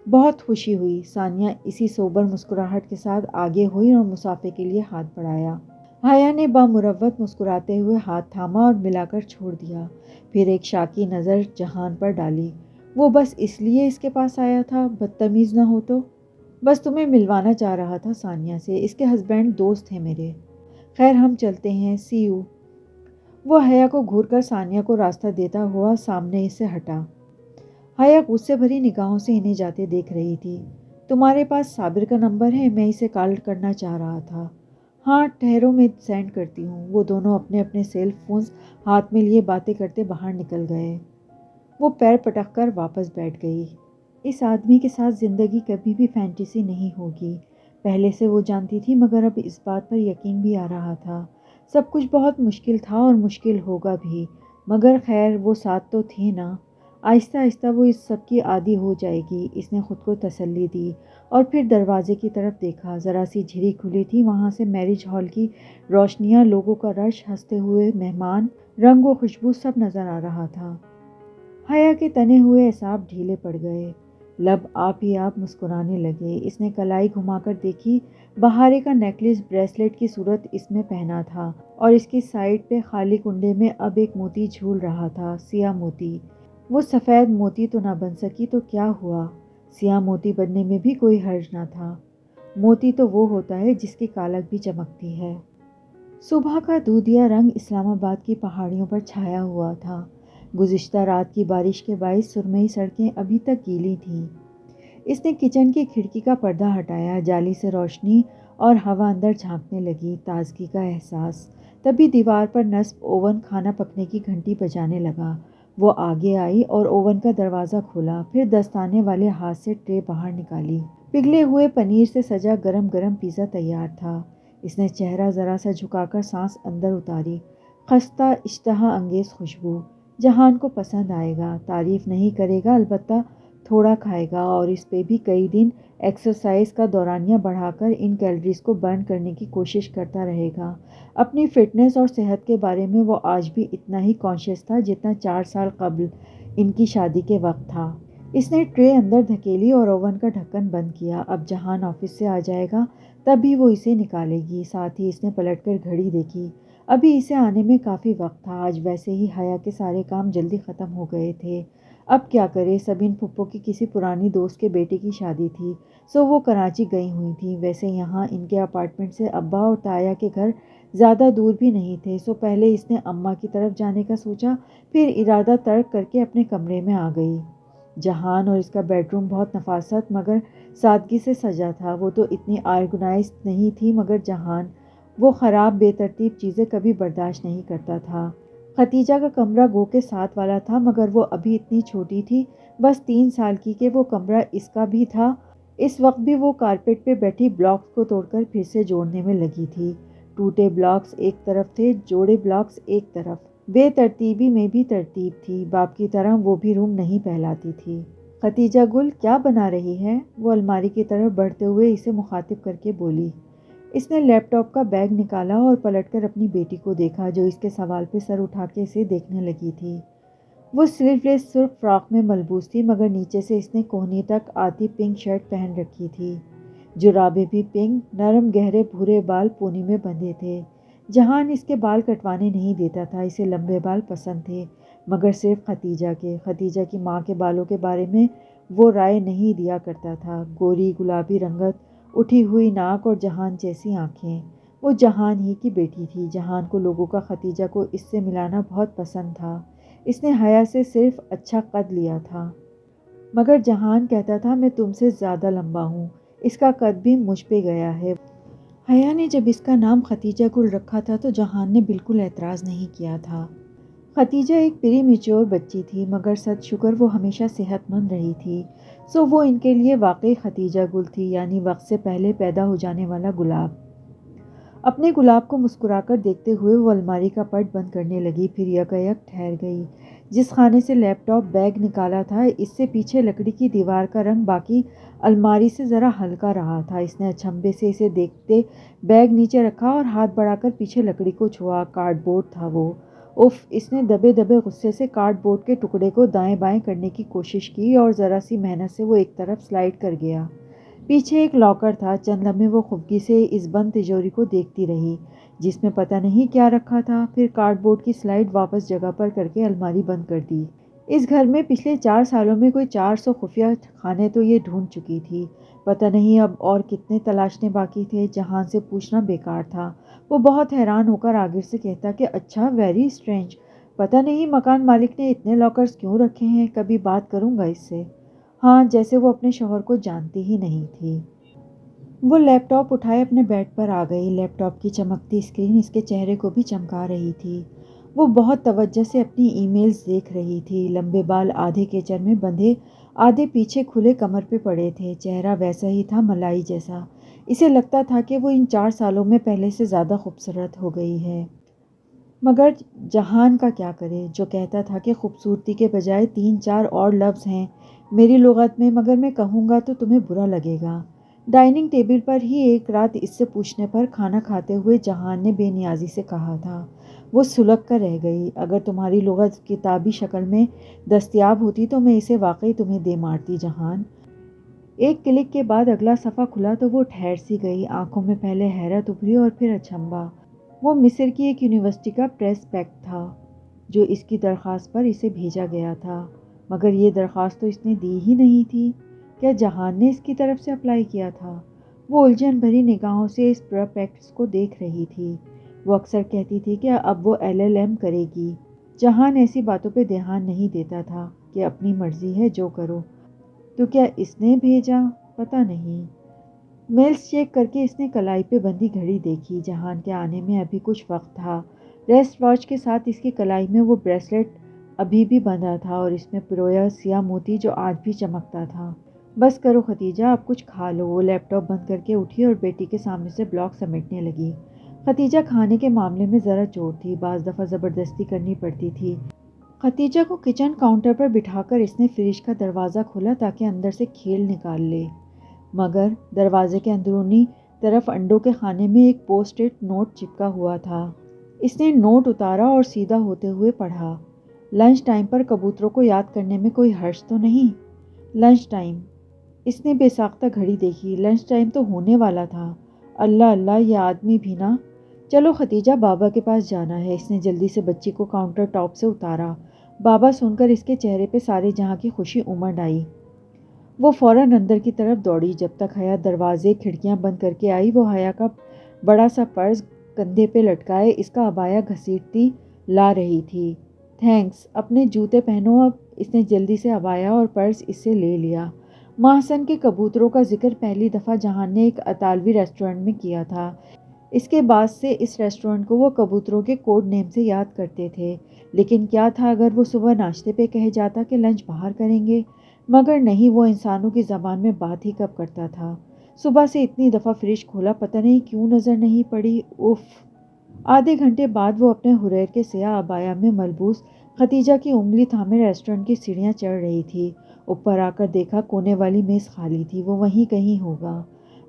بہت خوشی ہوئی۔ ثانیہ اسی سوبر مسکراہٹ کے ساتھ آگے ہوئی اور مصافحے کے لیے ہاتھ بڑھایا۔ حیا نے بامروت مسکراتے ہوئے ہاتھ تھاما اور ملا کر چھوڑ دیا، پھر ایک شاکی نظر جہان پر ڈالی۔ وہ بس اس لیے اس کے پاس آیا تھا، بدتمیز نہ ہو تو۔ بس تمہیں ملوانا چاہ رہا تھا ثانیہ سے، اس کے ہسبینڈ دوست ہیں میرے۔ خیر ہم چلتے ہیں، سی یو۔ وہ حیا کو گھور کر ثانیہ کو راستہ دیتا ہوا سامنے سے ہٹا۔ حیا غصے بھری نگاہوں سے انہیں جاتے دیکھ رہی تھی۔ تمہارے پاس صابر کا نمبر ہے؟ میں اسے کال کرنا چاہ رہا تھا۔ ہاں ٹھہرو میں سینڈ کرتی ہوں۔ وہ دونوں اپنے اپنے سیل فونز ہاتھ میں لیے باتیں کرتے باہر نکل گئے۔ وہ پیر پٹک کر واپس بیٹھ گئی۔ اس آدمی کے ساتھ زندگی کبھی بھی فینٹیسی نہیں ہوگی، پہلے سے وہ جانتی تھی، مگر اب اس بات پر یقین بھی آ رہا تھا۔ سب کچھ بہت مشکل تھا اور مشکل ہوگا بھی، مگر خیر وہ ساتھ تو تھے نا۔ آہستہ آہستہ وہ اس سب کی عادی ہو جائے گی، اس نے خود کو تسلی دی اور پھر دروازے کی طرف دیکھا۔ ذرا سی جھری کھلی تھی، وہاں سے میرج ہال کی روشنیاں، لوگوں کا رش، ہنستے ہوئے مہمان، رنگ و خوشبو سب نظر آ رہا تھا۔ حیا کے تنے ہوئے اعصاب ڈھیلے پڑ گئے، لب آپ ہی آپ مسکرانے لگے۔ اس نے کلائی گھما کر دیکھی، بہارے کا نیکلس بریسلیٹ کی صورت اس میں پہنا تھا اور اس کی سائڈ پہ خالی کنڈے میں اب ایک موتی جھول رہا تھا، سیاہ موتی۔ وہ سفید موتی تو نہ بن سکی تو کیا ہوا، سیاہ موتی بننے میں بھی کوئی حرج نہ تھا۔ موتی تو وہ ہوتا ہے جس کی کالک بھی چمکتی ہے۔ صبح کا دودھیا رنگ اسلام آباد کی پہاڑیوں پر چھایا ہوا تھا۔ گزشتہ رات کی بارش کے باعث سرمئی سڑکیں ابھی تک گیلی تھیں۔ اس نے کچن کی کھڑکی کا پردہ ہٹایا، جالی سے روشنی اور ہوا اندر جھانکنے لگی، تازگی کا احساس۔ تبھی دیوار پر نصب اوون کھانا پکنے کی گھنٹی بجانے لگا۔ وہ آگے آئی اور اوون کا دروازہ کھولا، پھر دستانے والے ہاتھ سے ٹرے باہر نکالی۔ پگھلے ہوئے پنیر سے سجا گرم گرم پیزا تیار تھا۔ اس نے چہرہ ذرا سا جھکا کر سانس اندر اتاری۔ خستہ اشتہا انگیز خوشبو، جہان کو پسند آئے گا، تعریف نہیں کرے گا، البتہ تھوڑا کھائے گا، اور اس پہ بھی کئی دن ایکسرسائز کا دورانیہ بڑھا کر ان کیلوریز کو برن کرنے کی کوشش کرتا رہے گا۔ اپنی فٹنس اور صحت کے بارے میں وہ آج بھی اتنا ہی کانشیس تھا جتنا 4 سال قبل ان کی شادی کے وقت تھا۔ اس نے ٹرے اندر دھکیلی اور اوون کا ڈھکن بند کیا۔ اب جہان آفس سے آ جائے گا تب بھی وہ اسے نکالے گی۔ ساتھ ہی اس نے پلٹ کر گھڑی دیکھی، ابھی اسے آنے میں کافی وقت تھا۔ آج ویسے ہی حیا کے سارے کام جلدی ختم ہو گئے تھے۔ اب کیا کرے، سبین پھپھو کی کسی پرانی دوست کے بیٹے کی شادی تھی، سو وہ کراچی گئی ہوئی تھیں۔ ویسے یہاں ان کے اپارٹمنٹ سے ابا اور تایا کے گھر زیادہ دور بھی نہیں تھے، سو پہلے اس نے اماں کی طرف جانے کا سوچا، پھر ارادہ ترک کر کے اپنے کمرے میں آ گئی۔ جہان اور اس کا بیڈ روم بہت نفاست مگر سادگی سے سجا تھا۔ وہ تو اتنی آرگنائزڈ نہیں تھی مگر جہان، وہ خراب بے ترتیب چیزیں کبھی برداشت نہیں کرتا تھا۔ ختیجہ کا کمرہ گو کے 7 والا تھا مگر وہ ابھی اتنی چھوٹی تھی، بس 3 سال کی، کہ وہ کمرہ اس کا بھی تھا۔ اس وقت بھی وہ کارپیٹ پہ بیٹھی بلاکس کو توڑ کر پھر سے جوڑنے میں لگی تھی۔ ٹوٹے بلاکس ایک طرف تھے، جوڑے بلاکس ایک طرف۔ بے ترتیبی میں بھی ترتیب تھی، باپ کی طرح وہ بھی روم نہیں پہلاتی تھی۔ ختیجہ گل کیا بنا رہی ہے؟ وہ الماری کی طرف بڑھتے ہوئے اسے مخاطب کر کے بولی۔ اس نے لیپ ٹاپ کا بیگ نکالا اور پلٹ کر اپنی بیٹی کو دیکھا، جو اس کے سوال پہ سر اٹھا کے اسے دیکھنے لگی تھی۔ وہ سلیو لیس سرخ فراک میں ملبوس تھی مگر نیچے سے اس نے کوہنی تک آتی پنک شرٹ پہن رکھی تھی، جرابیں بھی پنک، نرم گہرے بھورے بال پونی میں بندھے تھے۔ جہان اس کے بال کٹوانے نہیں دیتا تھا، اسے لمبے بال پسند تھے، مگر صرف ختیجہ کے۔ ختیجہ کی ماں کے بالوں کے بارے میں وہ رائے نہیں دیا کرتا تھا۔ گوری گلابی رنگت، اٹھی ہوئی ناک اور جہان جیسی آنکھیں۔ وہ جہان ہی کی بیٹی تھی۔ جہان کو لوگوں کا ختیجہ کو اس سے ملانا بہت پسند تھا۔ اس نے حیا سے صرف اچھا قد لیا تھا، مگر جہان کہتا تھا میں تم سے زیادہ لمبا ہوں، اس کا قد بھی مجھ پہ گیا ہے۔ حیا نے جب اس کا نام ختیجہ گل رکھا تھا تو جہان نے بالکل اعتراض نہیں کیا تھا۔ ختیجہ ایک پری میچور بچی تھی مگر سد شکر وہ ہمیشہ صحت مند رہی تھی، سو وہ ان کے لیے واقعی ختیجہ گل تھی، یعنی وقت سے پہلے پیدا ہو جانے والا گلاب۔ اپنے گلاب کو مسکرا کر دیکھتے ہوئے وہ الماری کا پٹ بند کرنے لگی، پھر یکایک ٹھہر گئی۔ جس خانے سے لیپ ٹاپ بیگ نکالا تھا اس سے پیچھے لکڑی کی دیوار کا رنگ باقی الماری سے ذرا ہلکا رہا تھا۔ اس نے اچنبھے سے اسے دیکھتے بیگ نیچے رکھا اور ہاتھ بڑھا کر پیچھے لکڑی کو چھوا۔ کارڈ بورڈ تھا وہ۔ اف، اس نے دبے دبے غصے سے کارڈ بورڈ کے ٹکڑے کو دائیں بائیں کرنے کی کوشش کی اور ذرا سی محنت سے وہ ایک طرف سلائڈ کر گیا۔ پیچھے ایک لاکر تھا۔ چند لمحے وہ خفگی سے اس بند تجوری کو دیکھتی رہی جس میں پتہ نہیں کیا رکھا تھا، پھر کارڈ بورڈ کی سلائڈ واپس جگہ پر کر کے الماری بند کر دی۔ اس گھر میں پچھلے 4 سالوں میں کوئی 400 خفیہ خانے تو یہ ڈھونڈ چکی تھی، پتہ نہیں اب اور کتنے تلاشنے باقی تھے۔ جہان سے پوچھنا بیکار تھا، وہ بہت حیران ہو کر عاگر سے کہتا کہ اچھا، ویری اسٹرینج، پتہ نہیں مکان مالک نے اتنے لاکرز کیوں رکھے ہیں، کبھی بات کروں گا اس سے۔ ہاں، جیسے وہ اپنے شوہر کو جانتی ہی نہیں تھی۔ وہ لیپ ٹاپ اٹھائے اپنے بیڈ پر آ گئی۔ لیپ ٹاپ کی چمکتی اسکرین اس کے چہرے کو بھی چمکا رہی تھی۔ وہ بہت توجہ سے اپنی ای میلز دیکھ رہی تھی۔ لمبے بال آدھے کیچر میں بندھے، آدھے پیچھے کھلے کمر پہ پڑے تھے۔ چہرہ ویسا ہی تھا، ملائی جیسا۔ اسے لگتا تھا کہ وہ ان 4 سالوں میں پہلے سے زیادہ خوبصورت ہو گئی ہے۔ مگر جہان کا کیا کرے، جو کہتا تھا کہ خوبصورتی کے بجائے 3-4 اور لفظ ہیں میری لغت میں، مگر میں کہوں گا تو تمہیں برا لگے گا۔ ڈائننگ ٹیبل پر ہی ایک رات اس سے پوچھنے پر کھانا کھاتے ہوئے جہان نے بے نیازی سے کہا تھا۔ وہ سلگ کر رہ گئی۔ اگر تمہاری لغت کتابی شکل میں دستیاب ہوتی تو میں اسے واقعی تمہیں دے مارتی جہان۔ ایک کلک کے بعد اگلا صفحہ کھلا تو وہ ٹھہر سی گئی۔ آنکھوں میں پہلے حیرت ابھری اور پھر اچنبھا۔ وہ مصر کی ایک یونیورسٹی کا پریس پیکٹ تھا جو اس کی درخواست پر اسے بھیجا گیا تھا، مگر یہ درخواست تو اس نے دی ہی نہیں تھی۔ کیا جہان نے اس کی طرف سے اپلائی کیا تھا؟ وہ الجھن بھری نگاہوں سے اس پروسپیکٹس کو دیکھ رہی تھی۔ وہ اکثر کہتی تھی کہ اب وہ LLM کرے گی۔ جہان ایسی باتوں پہ دھیان نہیں دیتا تھا کہ اپنی مرضی ہے، جو کرو۔ تو کیا اس نے بھیجا؟ پتہ نہیں۔ میلز چیک کر کے اس نے کلائی پہ بندھی گھڑی دیکھی۔ جہان کے آنے میں ابھی کچھ وقت تھا۔ ریسٹ واچ کے ساتھ اس کی کلائی میں وہ بریسلٹ ابھی بھی بندھا تھا اور اس میں پرویا سیاہ موتی جو آج بھی چمکتا تھا۔ بس کرو ختیجہ، اب کچھ کھا لو۔ وہ لیپ ٹاپ بند کر کے اٹھی اور بیٹی کے سامنے سے بلاک سمیٹنے لگی۔ ختیجہ کھانے کے معاملے میں ذرا چور تھی، بعض دفعہ زبردستی کرنی پڑتی تھی۔ ختیجہ کو کچن کاؤنٹر پر بٹھا کر اس نے فریج کا دروازہ کھولا تاکہ اندر سے کھیل نکال لے، مگر دروازے کے اندرونی طرف انڈوں کے خانے میں ایک پوسٹ اٹ نوٹ چپکا ہوا تھا۔ اس نے نوٹ اتارا اور سیدھا ہوتے ہوئے پڑھا، لنچ ٹائم پر کبوتروں کو یاد کرنے میں کوئی حرج تو نہیں؟ Lunch time. اس نے بے ساختہ گھڑی دیکھی۔ لنچ ٹائم تو ہونے والا تھا۔ اللہ اللہ، یہ آدمی بھی نا۔ چلو ختیجہ، بابا کے پاس جانا ہے۔ اس نے جلدی سے بچی کو کاؤنٹر ٹاپ سے اتارا۔ بابا سن کر اس کے چہرے پہ سارے جہاں کی خوشی امڑ آئی۔ وہ فوراً اندر کی طرف دوڑی۔ جب تک حیا دروازے کھڑکیاں بند کر کے آئی، وہ حیا کا بڑا سا پرس کندھے پہ لٹکائے اس کا عبایا گھسیٹتی لا رہی تھی۔ تھینکس، اپنے جوتے پہنو اب۔ اس نے جلدی سے عبایا اور پرس اس سے لے لیا۔ ماحسن کے کبوتروں کا ذکر پہلی دفعہ جہان نے ایک اطالوی ریسٹورنٹ میں کیا تھا۔ اس کے بعد سے اس ریسٹورنٹ کو وہ کبوتروں کے کوڈ نیم سے یاد کرتے تھے۔ لیکن کیا تھا اگر وہ صبح ناشتے پہ کہہ جاتا کہ لنچ باہر کریں گے؟ مگر نہیں، وہ انسانوں کی زبان میں بات ہی کب کرتا تھا؟ صبح سے اتنی دفعہ فریج کھولا، پتہ نہیں کیوں نظر نہیں پڑی۔ اف! آدھے گھنٹے بعد وہ اپنے حریر کے سیاہ عبایا میں ملبوس ختیجہ کی انگلی تھامے ریسٹورنٹ کی سیڑھیاں چڑھ رہی تھی۔ اوپر آ کر دیکھا کونے والی میز خالی تھی۔ وہ وہیں کہیں ہوگا،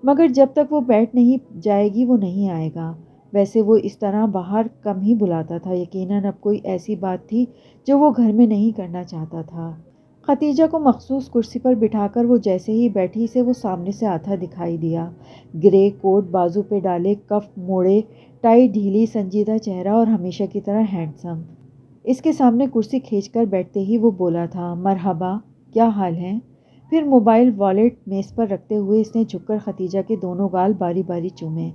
مگر جب تک وہ بیٹھ نہیں جائے گی وہ نہیں آئے گا۔ ویسے وہ اس طرح باہر کم ہی بلاتا تھا۔ یقیناً اب کوئی ایسی بات تھی جو وہ گھر میں نہیں کرنا چاہتا تھا۔ ختیجہ کو مخصوص کرسی پر بٹھا کر وہ جیسے ہی بیٹھی، اسے وہ سامنے سے آتا دکھائی دیا۔ گرے کوٹ بازو پہ ڈالے، کف موڑے، ٹائی ڈھیلی، سنجیدہ چہرہ اور ہمیشہ کی طرح ہینڈسم۔ اس کے سامنے کرسی کھینچ کر بیٹھتے ہی وہ بولا تھا، مرحبا، کیا حال ہے؟ پھر موبائل والیٹ میز پر رکھتے ہوئے اس نے جھک کر ختیجہ کے دونوں گال باری باری چومے۔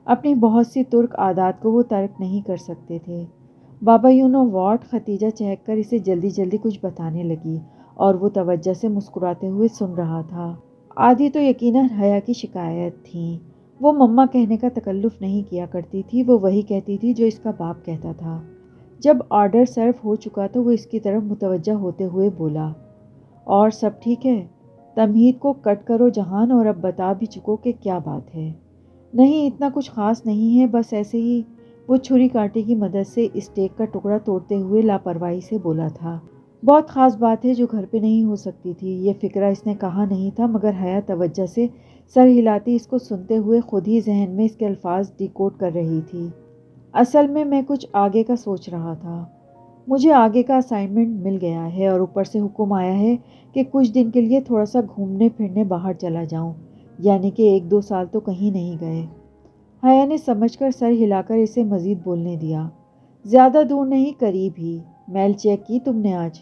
اپنی بہت سی ترک عادات کو وہ ترک نہیں کر سکتے تھے۔ بابا یو نو واٹ؟ ختیجہ چہک کر اسے جلدی جلدی کچھ بتانے لگی اور وہ توجہ سے مسکراتے ہوئے سن رہا تھا۔ آدھی تو یقیناً حیا کی شکایت تھیں۔ وہ مما کہنے کا تکلف نہیں کیا کرتی تھی، وہ وہی کہتی تھی جو اس کا باپ کہتا تھا۔ جب آرڈر سرو ہو چکا تو وہ اس کی طرف متوجہ ہوتے ہوئے بولا، اور سب ٹھیک ہے؟ تمہید کو کٹ کرو جہان، اور اب بتا بھی چکو کہ کیا بات ہے۔ نہیں، اتنا کچھ خاص نہیں ہے، بس ایسے ہی۔ وہ چھری کانٹے کی مدد سے اسٹیک کا ٹکڑا توڑتے ہوئے لاپرواہی سے بولا تھا۔ بہت خاص بات ہے جو گھر پہ نہیں ہو سکتی تھی۔ یہ فقرہ اس نے کہا نہیں تھا، مگر حیا توجہ سے سر ہلاتی اس کو سنتے ہوئے خود ہی ذہن میں اس کے الفاظ ڈیکوڈ کر رہی تھی۔ اصل میں کچھ آگے کا سوچ رہا تھا۔ مجھے آگے کا اسائنمنٹ مل گیا ہے اور اوپر سے حکم آیا ہے کہ کچھ دن کے لیے تھوڑا سا گھومنے پھرنے باہر چلا جاؤں، یعنی کہ 1-2 سال تو کہیں نہیں گئے۔ حیا نے سمجھ کر سر ہلا کر اسے مزید بولنے دیا۔ زیادہ دور نہیں، قریب ہی۔ میل چیک کی تم نے آج؟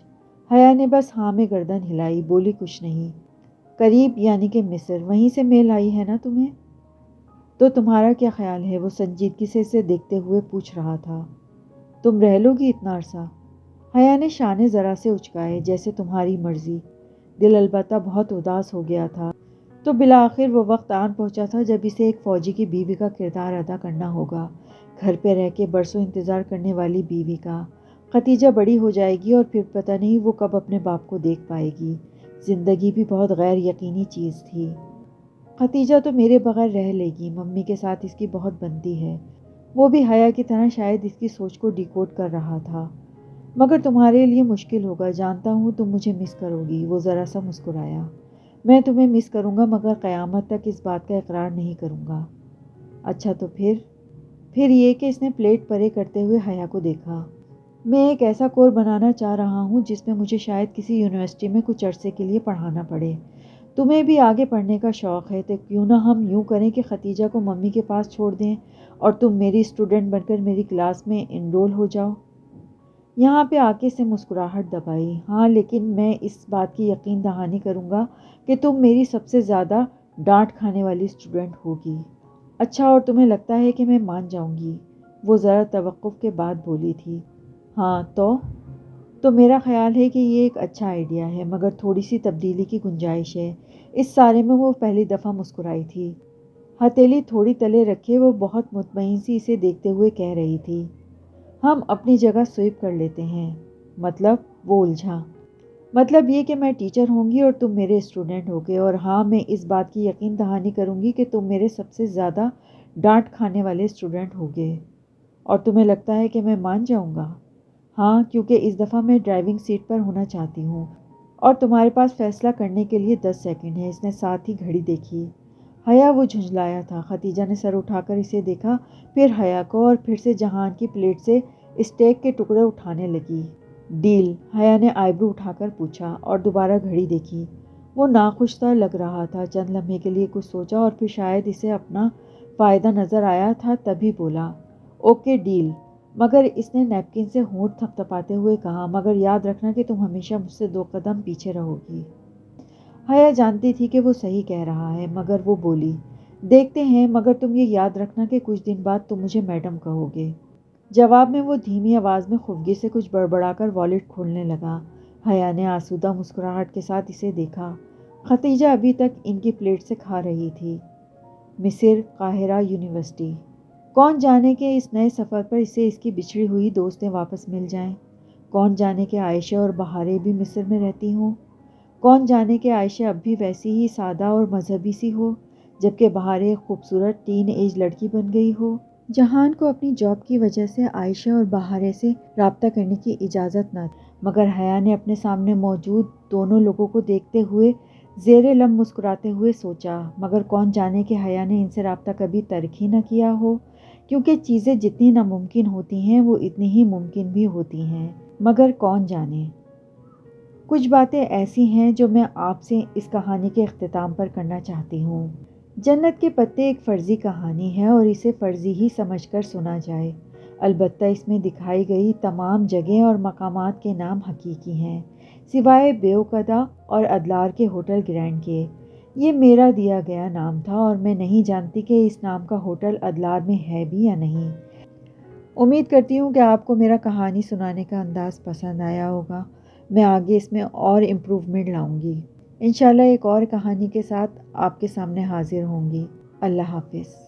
حیا نے بس ہاں میں گردن ہلائی، بولی کچھ نہیں۔ قریب یعنی کہ مصر، وہیں سے میل آئی ہے نا تمہیں؟ تو تمہارا کیا خیال ہے؟ وہ سنجیدگی سے اسے دیکھتے ہوئے پوچھ رہا تھا۔ تم رہ لو گی اتنا عرصہ؟ حیا نے شانے ذرا سے اچکائے، جیسے تمہاری مرضی۔ دل البتہ بہت اداس ہو گیا تھا۔ تو بالآخر وہ وقت آن پہنچا تھا جب اسے ایک فوجی کی بیوی کا کردار ادا کرنا ہوگا، گھر پہ رہ کے برسوں انتظار کرنے والی بیوی کا۔ ختیجہ بڑی ہو جائے گی اور پھر پتہ نہیں وہ کب اپنے باپ کو دیکھ پائے گی۔ زندگی بھی بہت غیر یقینی چیز تھی۔ ختیجہ تو میرے بغیر رہ لے گی، ممی کے ساتھ اس کی بہت بنتی ہے۔ وہ بھی حیا کی طرح شاید اس کی سوچ کو ڈیکوڈ کر رہا تھا۔ مگر تمہارے لیے مشکل ہوگا، جانتا ہوں تم مجھے مس کرو گی۔ وہ ذرا سا مسکرایا۔ میں تمہیں مس کروں گا مگر قیامت تک اس بات کا اقرار نہیں کروں گا۔ اچھا تو پھر یہ کہ اس نے پلیٹ پرے کرتے ہوئے حیا کو دیکھا۔ میں ایک ایسا کور بنانا چاہ رہا ہوں جس میں مجھے شاید کسی یونیورسٹی میں کچھ عرصے کے لیے پڑھانا پڑے۔ تمہیں بھی آگے پڑھنے کا شوق ہے تو کیوں نہ ہم یوں کریں کہ ختیجہ کو ممی کے پاس چھوڑ دیں اور تم میری اسٹوڈنٹ بن کر میری کلاس میں انرول ہو جاؤ۔ یہاں پہ آ کے سے مسکراہٹ دبائی۔ ہاں لیکن میں اس بات کی یقین دہانی کروں گا کہ تم میری سب سے زیادہ ڈانٹ کھانے والی اسٹوڈنٹ ہوگی۔ اچھا، اور تمہیں لگتا ہے کہ میں مان جاؤں گی؟ وہ ذرا توقف کے بعد بولی تھی۔ ہاں تو میرا خیال ہے کہ یہ ایک اچھا آئیڈیا ہے، مگر تھوڑی سی تبدیلی کی گنجائش ہے۔ اس سارے میں وہ پہلی دفعہ مسکرائی تھی۔ ہتھیلی تھوڑی تلے رکھے وہ بہت مطمئن سی اسے دیکھتے ہوئے کہہ رہی تھی۔ ہم اپنی جگہ سویپ کر لیتے ہیں۔ مطلب؟ وہ الجھا۔ مطلب یہ کہ میں ٹیچر ہوں گی اور تم میرے اسٹوڈنٹ ہوگے، اور ہاں میں اس بات کی یقین دہانی کروں گی کہ تم میرے سب سے زیادہ ڈانٹ کھانے والے اسٹوڈنٹ ہوگے۔ اور تمہیں لگتا ہے کہ میں مان جاؤں گا؟ ہاں، کیونکہ اس دفعہ میں ڈرائیونگ سیٹ پر ہونا چاہتی ہوں اور تمہارے پاس فیصلہ کرنے کے لیے 10 سیکنڈ ہے۔ اس نے ساتھ ہی گھڑی دیکھی۔ حیا وہ جھنجھلایا تھا۔ ختیجہ نے سر اٹھا کر اسے دیکھا، پھر حیا کو، اور پھر سے جہان کی پلیٹ سے اسٹیک کے ٹکڑے اٹھانے لگی۔ ڈیل؟ حیا نے آئیبرو اٹھا کر پوچھا اور دوبارہ گھڑی دیکھی۔ وہ ناخوش سا لگ رہا تھا۔ چند لمحے کے لیے کچھ سوچا اور پھر شاید اسے اپنا فائدہ نظر آیا تھا تبھی بولا، اوکے ڈیل۔ مگر اس نے نیپکن سے ہونٹ تھپتھپاتے ہوئے کہا، مگر یاد رکھنا کہ تم ہمیشہ مجھ سے 2 قدم پیچھے رہو گی۔ حیا جانتی تھی کہ وہ صحیح کہہ رہا ہے، مگر وہ بولی، دیکھتے ہیں، مگر تم یہ یاد رکھنا کہ کچھ دن بعد تم مجھے میڈم کہو گے۔ جواب میں وہ دھیمی آواز میں خفگی سے کچھ بڑبڑا کر والیٹ کھولنے لگا۔ حیا نے آسودہ مسکراہٹ کے ساتھ اسے دیکھا۔ ختیجہ ابھی تک ان کی پلیٹ سے کھا رہی تھی۔ مصر، قاہرہ یونیورسٹی۔ کون جانے کہ اس نئے سفر پر اسے اس کی بچھڑی ہوئی دوستیں واپس مل جائیں۔ کون جانے کہ عائشہ اور بہاریں بھی مصر میں رہتی ہوں۔ کون جانے کہ عائشہ اب بھی ویسی ہی سادہ اور مذہبی سی ہو، جبکہ بہاریں ایک خوبصورت ٹین ایج لڑکی بن گئی ہو۔ جہان کو اپنی جاب کی وجہ سے عائشہ اور بہاریں سے رابطہ کرنے کی اجازت نہ تھی، مگر حیا نے اپنے سامنے موجود دونوں لوگوں کو دیکھتے ہوئے زیر لب مسکراتے ہوئے سوچا، مگر کون جانے کہ حیا نے ان سے رابطہ کبھی ترک ہی نہ کیا ہو، کیونکہ چیزیں جتنی ناممکن ہوتی ہیں وہ اتنی ہی ممکن بھی ہوتی ہیں، مگر کون جانے۔ کچھ باتیں ایسی ہیں جو میں آپ سے اس کہانی کے اختتام پر کرنا چاہتی ہوں۔ جنت کے پتے ایک فرضی کہانی ہے اور اسے فرضی ہی سمجھ کر سنا جائے۔ البتہ اس میں دکھائی گئی تمام جگہیں اور مقامات کے نام حقیقی ہیں، سوائے بیوقدہ اور ادلار کے ہوٹل گرینڈ کے۔ یہ میرا دیا گیا نام تھا اور میں نہیں جانتی کہ اس نام کا ہوٹل ادلار میں ہے بھی یا نہیں۔ امید کرتی ہوں کہ آپ کو میرا کہانی سنانے کا انداز پسند آیا ہوگا۔ میں آگے اس میں اور امپروومنٹ لاؤں گی۔ انشاءاللہ ایک اور کہانی کے ساتھ آپ کے سامنے حاضر ہوں گی۔ اللہ حافظ۔